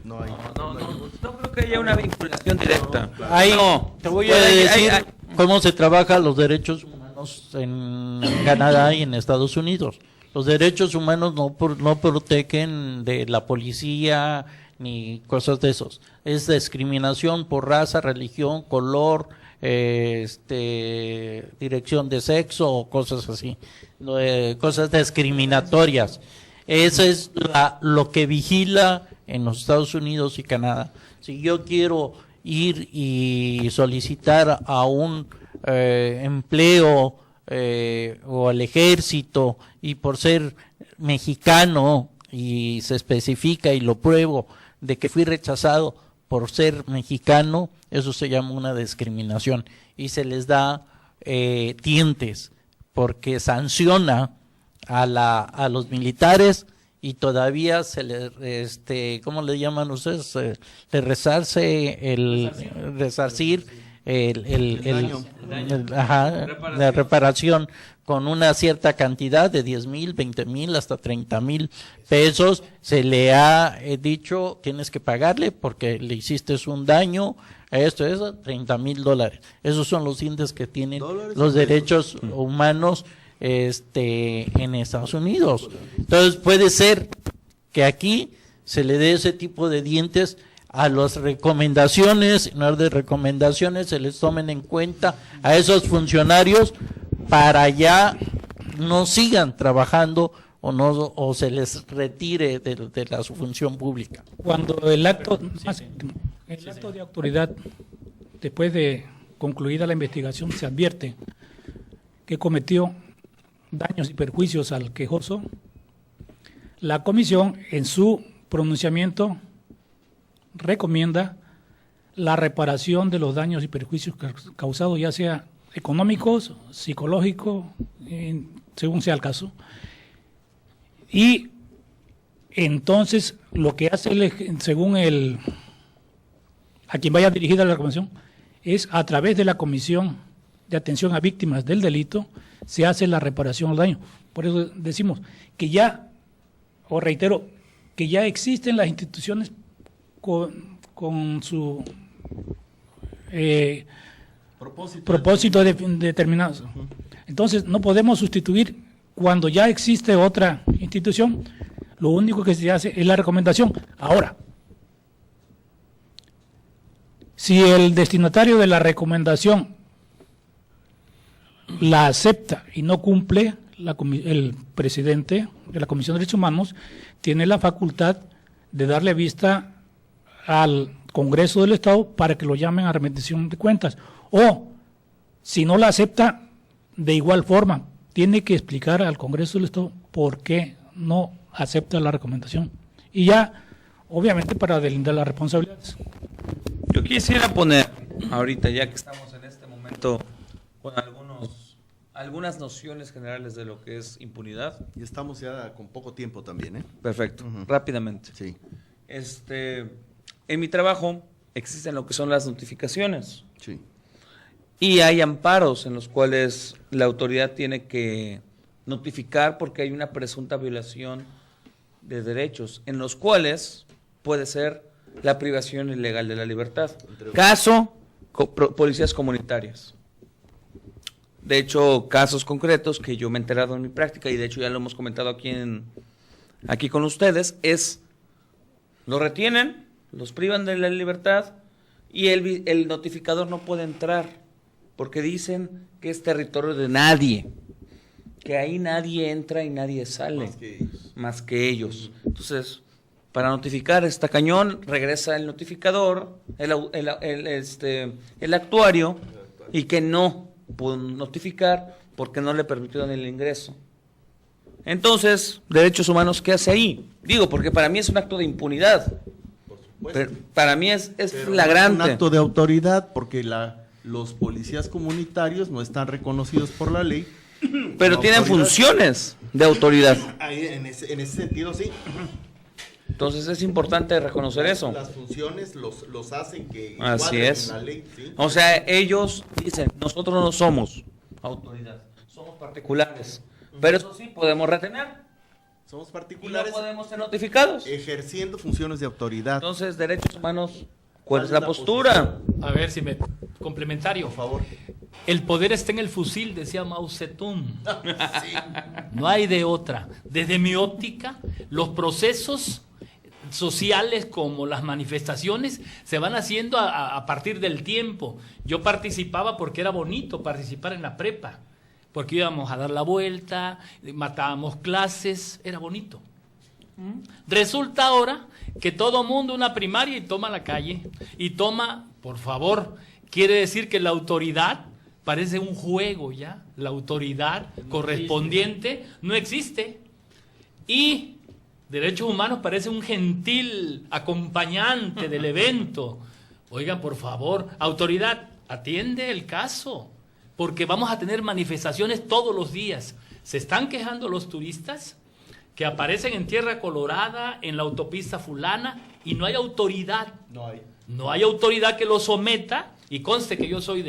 No creo que haya una vinculación directa. Ahí te voy a decir cómo se trabajan los derechos humanos en Canadá y en Estados Unidos. Los derechos humanos no protegen de la policía ni cosas de esos. Es discriminación por raza, religión, color, dirección de sexo o cosas así, cosas discriminatorias. Eso es lo que vigila en los Estados Unidos y Canadá. Si yo quiero ir y solicitar a un empleo o al ejército, y por ser mexicano y se especifica y lo pruebo de que fui rechazado por ser mexicano, eso se llama una discriminación y se les da tientes porque sanciona a los militares y todavía se les, ¿cómo le llaman ustedes? De resarcir la reparación con una cierta cantidad de 10,000, 20,000, hasta 30,000 pesos. Se le ha dicho, tienes que pagarle porque le hiciste un daño, eso, $30,000. Esos son los índices que tienen los derechos humanos en Estados Unidos. Entonces puede ser que aquí se le dé ese tipo de dientes a las recomendaciones, en orden de recomendaciones se les tomen en cuenta a esos funcionarios para ya no sigan trabajando o se les retire de la su función pública. Cuando el acto de autoridad, después de concluida la investigación, se advierte que cometió daños y perjuicios al quejoso, la comisión en su pronunciamiento recomienda la reparación de los daños y perjuicios causados, ya sea económicos, psicológicos, según sea el caso. Y entonces lo que hace, según a quien vaya dirigida la recomendación, es a través de la Comisión de Atención a Víctimas del Delito, se hace la reparación del daño. Por eso decimos que ya, o reitero, que ya existen las instituciones con su propósito determinado. Entonces no podemos sustituir cuando ya existe otra institución. Lo único que se hace es la recomendación. Ahora, si el destinatario de la recomendación la acepta y no cumple, el presidente de la Comisión de Derechos Humanos tiene la facultad de darle vista al Congreso del Estado para que lo llamen a rendición de cuentas. O, si no la acepta, de igual forma, tiene que explicar al Congreso del Estado por qué no acepta la recomendación. Y ya, obviamente, para delindar las responsabilidades. Yo quisiera poner, ahorita ya que estamos en este momento, con algunas nociones generales de lo que es impunidad. Y estamos ya con poco tiempo también, ¿eh? Perfecto, rápidamente. Sí. En mi trabajo existen lo que son las notificaciones. Sí. Y hay amparos en los cuales la autoridad tiene que notificar porque hay una presunta violación de derechos, en los cuales puede ser la privación ilegal de la libertad. Caso, policías comunitarias. De hecho, casos concretos que yo me he enterado en mi práctica, y de hecho ya lo hemos comentado aquí en aquí con ustedes es, lo retienen, los privan de la libertad y el notificador no puede entrar porque dicen que es territorio de nadie, que ahí nadie entra y nadie sale, más que ellos. Entonces, para notificar está cañón, regresa el notificador, el actuario, y que no pudo notificar porque no le permitieron el ingreso. Entonces, derechos humanos, ¿qué hace ahí? Digo, porque para mí es un acto de impunidad. Pero para mí es flagrante. Es un acto de autoridad porque los policías comunitarios no están reconocidos por la ley. Pero tienen funciones de autoridad. Ahí, en ese sentido, sí. Entonces es importante reconocer eso. Las funciones los hacen que así encuadren es. en la ley, ¿sí? O sea, ellos dicen, nosotros no somos autoridad, somos particulares. Pero eso sí, podemos retener. Somos Y no particulares podemos ser notificados. ejerciendo funciones de autoridad. Entonces, derechos humanos, ¿cuál es la postura? A ver si me complementario. Por favor. El poder está en el fusil, decía Mao Zedong. No hay de otra. Desde mi óptica, los procesos sociales como las manifestaciones se van haciendo a partir del tiempo. Yo participaba porque era bonito participar en la prepa, porque íbamos a dar la vuelta, matábamos clases, era bonito. Resulta ahora que todo mundo una primaria y toma la calle, y toma, por favor, quiere decir que la autoridad parece un juego ya, la autoridad correspondiente no existe, y derechos humanos parece un gentil acompañante del evento. Oiga, por favor, autoridad, atiende el caso, porque vamos a tener manifestaciones todos los días. Se están quejando los turistas que aparecen en Tierra Colorada, en la autopista fulana, y no hay autoridad. No hay autoridad que los someta, y conste que yo soy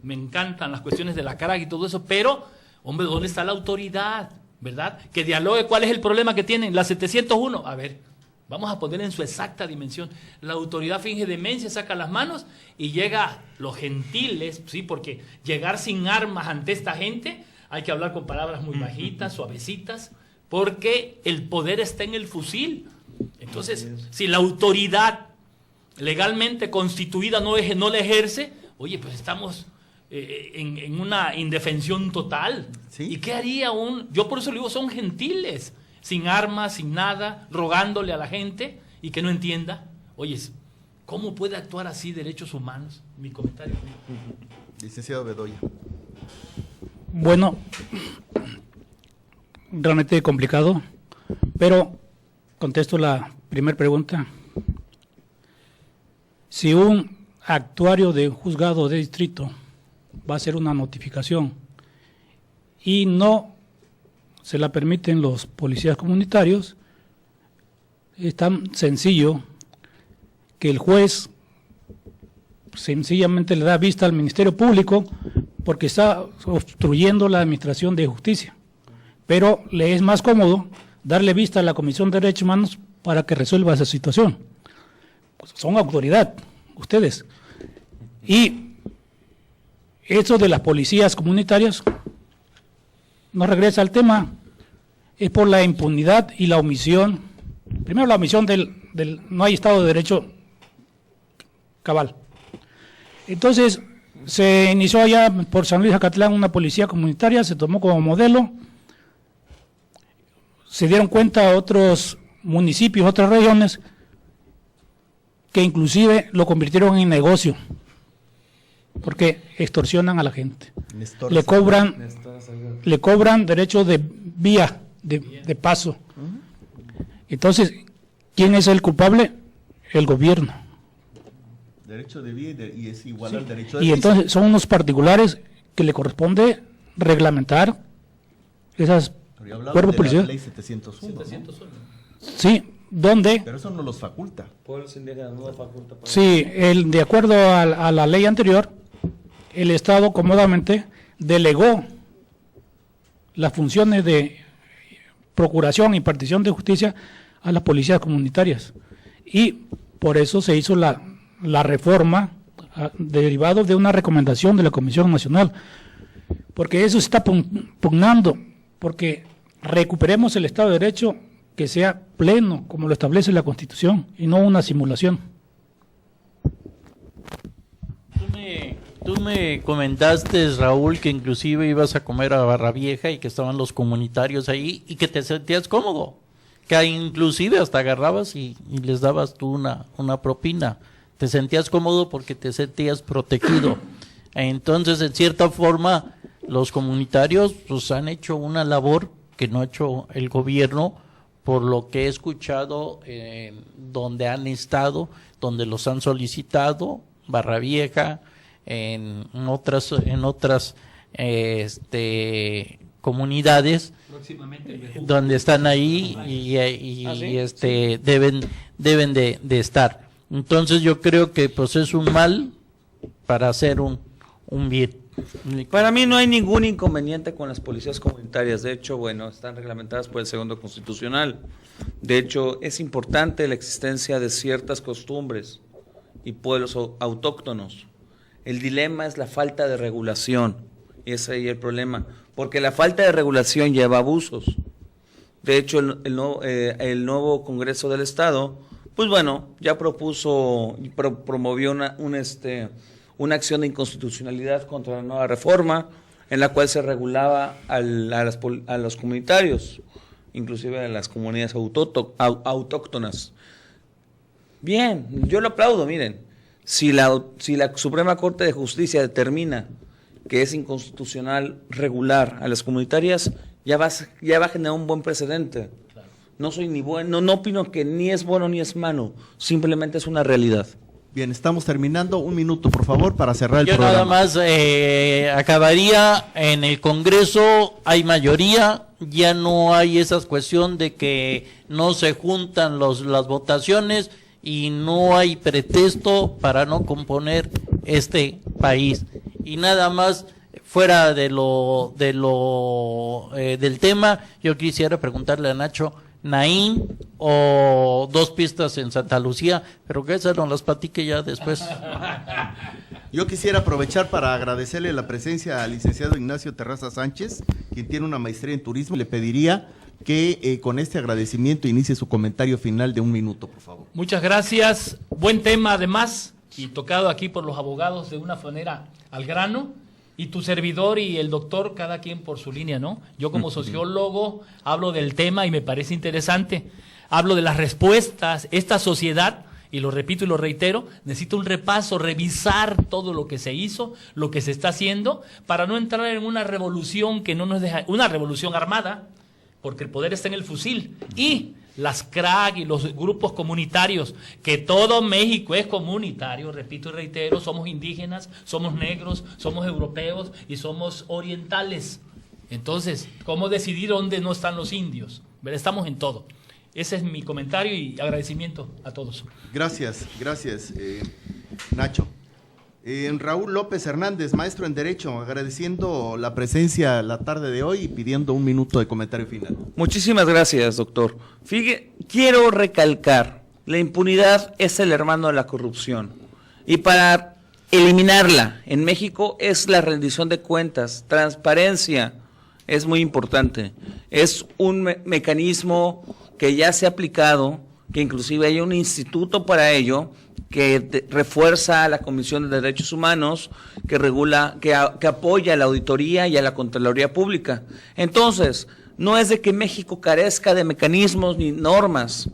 me encantan las cuestiones de la CARAC y todo eso, pero, hombre, ¿dónde está la autoridad? ¿Verdad? Que dialogue cuál es el problema que tienen. La 701, a ver, vamos a poner en su exacta dimensión. La autoridad finge demencia, saca las manos y llega los gentiles, sí, porque llegar sin armas ante esta gente, hay que hablar con palabras muy bajitas, suavecitas, porque el poder está en el fusil. Entonces, si la autoridad legalmente constituida no la ejerce, oye, pues estamos en una indefensión total. ¿Sí? ¿Y qué haría yo por eso le digo, son gentiles, sin armas, sin nada, rogándole a la gente y que no entienda? Oye, ¿cómo puede actuar así derechos humanos? Mi comentario. Licenciado Bedoya. Bueno, realmente complicado, pero contesto la primera pregunta. Si un actuario de juzgado de distrito va a hacer una notificación y no se la permiten los policías comunitarios, es tan sencillo que el juez sencillamente le da vista al Ministerio Público porque está obstruyendo la administración de justicia. Pero le es más cómodo darle vista a la Comisión de Derechos Humanos para que resuelva esa situación. Pues son autoridad, ustedes. Y eso de las policías comunitarias, nos regresa al tema, es por la impunidad y la omisión. Primero la omisión no hay Estado de Derecho cabal. Entonces, se inició allá por San Luis Acatlán una policía comunitaria, se tomó como modelo, se dieron cuenta otros municipios, otras regiones, que inclusive lo convirtieron en negocio, porque extorsionan a la gente. Le cobran derechos de vía, de paso. Entonces, ¿quién es el culpable? El gobierno. Derecho de vía y es igual al derecho de y piso. entonces son unos particulares que le corresponde reglamentar esas cuerpos policiales. Ley 701. ¿No? Sí, ¿dónde? Pero eso no los faculta. Sí, de acuerdo a la ley anterior, el Estado cómodamente delegó las funciones de procuración y impartición de justicia a las policías comunitarias. Y por eso se hizo la reforma derivado de una recomendación de la Comisión Nacional, porque eso se está pugnando, porque recuperemos el Estado de Derecho que sea pleno, como lo establece la Constitución, y no una simulación. Tú me comentaste, Raúl, que inclusive ibas a comer a Barra Vieja y que estaban los comunitarios ahí y que te sentías cómodo, que inclusive hasta agarrabas y les dabas tú una propina. Te sentías cómodo porque te sentías protegido. Entonces, en cierta forma, los comunitarios pues han hecho una labor que no ha hecho el gobierno, por lo que he escuchado, donde han estado, donde los han solicitado, Barra Vieja, en otras comunidades donde están ahí y deben de estar. Entonces yo creo que pues es un mal para hacer un bien. Para mí no hay ningún inconveniente con las policías comunitarias. De hecho, bueno, están reglamentadas por el segundo constitucional. De hecho, es importante la existencia de ciertas costumbres y pueblos autóctonos. El dilema es la falta de regulación, y ese es ahí el problema, porque la falta de regulación lleva a abusos. De hecho, el nuevo Congreso del Estado, pues bueno, ya propuso y promovió una acción de inconstitucionalidad contra la nueva reforma, en la cual se regulaba a los comunitarios, inclusive a las comunidades autóctonas. Bien, yo lo aplaudo, miren. Si la Suprema Corte de Justicia determina que es inconstitucional regular a las comunitarias, ya va a generar un buen precedente. Claro. No soy ni bueno, no opino que ni es bueno ni es malo, simplemente es una realidad. Bien, estamos terminando. Un minuto, por favor, para cerrar el programa. Yo nada más acabaría, en el Congreso hay mayoría, ya no hay esa cuestión de que no se juntan las votaciones, y no hay pretexto para no componer este país. Y nada más, fuera del tema, yo quisiera preguntarle a Nacho, Naín o Dos Pistas en Santa Lucía, pero que esas nos las platique ya después. Yo quisiera aprovechar para agradecerle la presencia al licenciado Ignacio Terraza Sánchez, quien tiene una maestría en turismo. Le pediría que con este agradecimiento inicie su comentario final de un minuto, por favor. Muchas gracias. Buen tema, además, y tocado aquí por los abogados de una manera al grano, y tu servidor y el doctor, cada quien por su línea, ¿no? Yo como sociólogo hablo del tema y me parece interesante. Hablo de las respuestas. Esta sociedad, y lo repito y lo reitero, necesita un repaso, revisar todo lo que se hizo, lo que se está haciendo, para no entrar en una revolución que no nos deja, una revolución armada, porque el poder está en el fusil, y las CRAC y los grupos comunitarios, que todo México es comunitario, repito y reitero, somos indígenas, somos negros, somos europeos y somos orientales. Entonces, ¿cómo decidir dónde no están los indios? Estamos en todo. Ese es mi comentario y agradecimiento a todos. Gracias, Nacho. Raúl López Hernández, maestro en Derecho, agradeciendo la presencia la tarde de hoy y pidiendo un minuto de comentario final. Muchísimas gracias, doctor. Quiero recalcar, la impunidad es el hermano de la corrupción. Y para eliminarla en México es la rendición de cuentas, transparencia, es muy importante. Es un mecanismo que ya se ha aplicado, que inclusive hay un instituto para ello, que refuerza a la Comisión de Derechos Humanos, que regula, que apoya a la auditoría y a la Contraloría Pública. Entonces, no es de que México carezca de mecanismos ni normas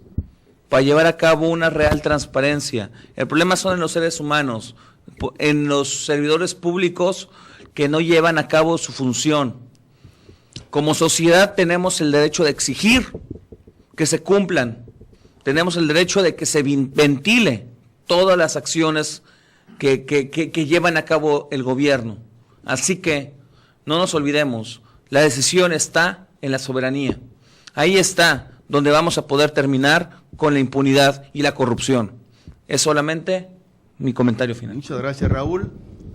para llevar a cabo una real transparencia. El problema son en los seres humanos, en los servidores públicos que no llevan a cabo su función. Como sociedad tenemos el derecho de exigir que se cumplan, tenemos el derecho de que se ventile todas las acciones que llevan a cabo el gobierno. Así que no nos olvidemos, la decisión está en la soberanía. Ahí está donde vamos a poder terminar con la impunidad y la corrupción. Es solamente mi comentario final. Muchas gracias, Raúl.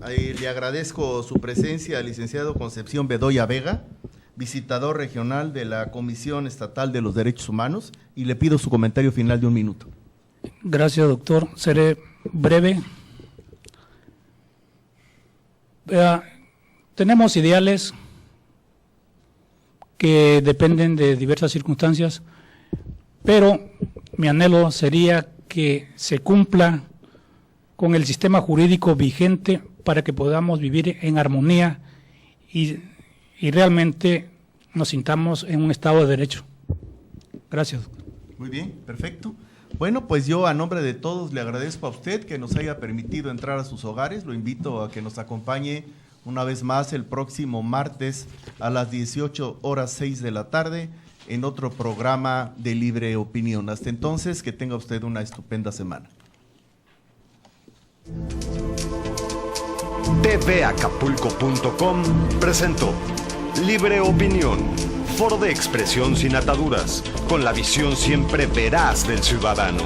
Le agradezco su presencia al licenciado Concepción Bedoya Vega, visitador regional de la Comisión Estatal de los Derechos Humanos, y le pido su comentario final de un minuto. Gracias, doctor. Seré breve. Tenemos ideales que dependen de diversas circunstancias. pero mi anhelo sería que se cumpla con el sistema jurídico vigente para que podamos vivir en armonía y realmente nos sintamos en un Estado de Derecho. Gracias. Muy bien, perfecto. Bueno, pues yo a nombre de todos le agradezco a usted que nos haya permitido entrar a sus hogares. Lo invito a que nos acompañe una vez más el próximo martes a las 18:06 de la tarde en otro programa de Libre Opinión. Hasta entonces, que tenga usted una estupenda semana. tvacapulco.com presentó Libre Opinión, foro de expresión sin ataduras, con la visión siempre veraz del ciudadano.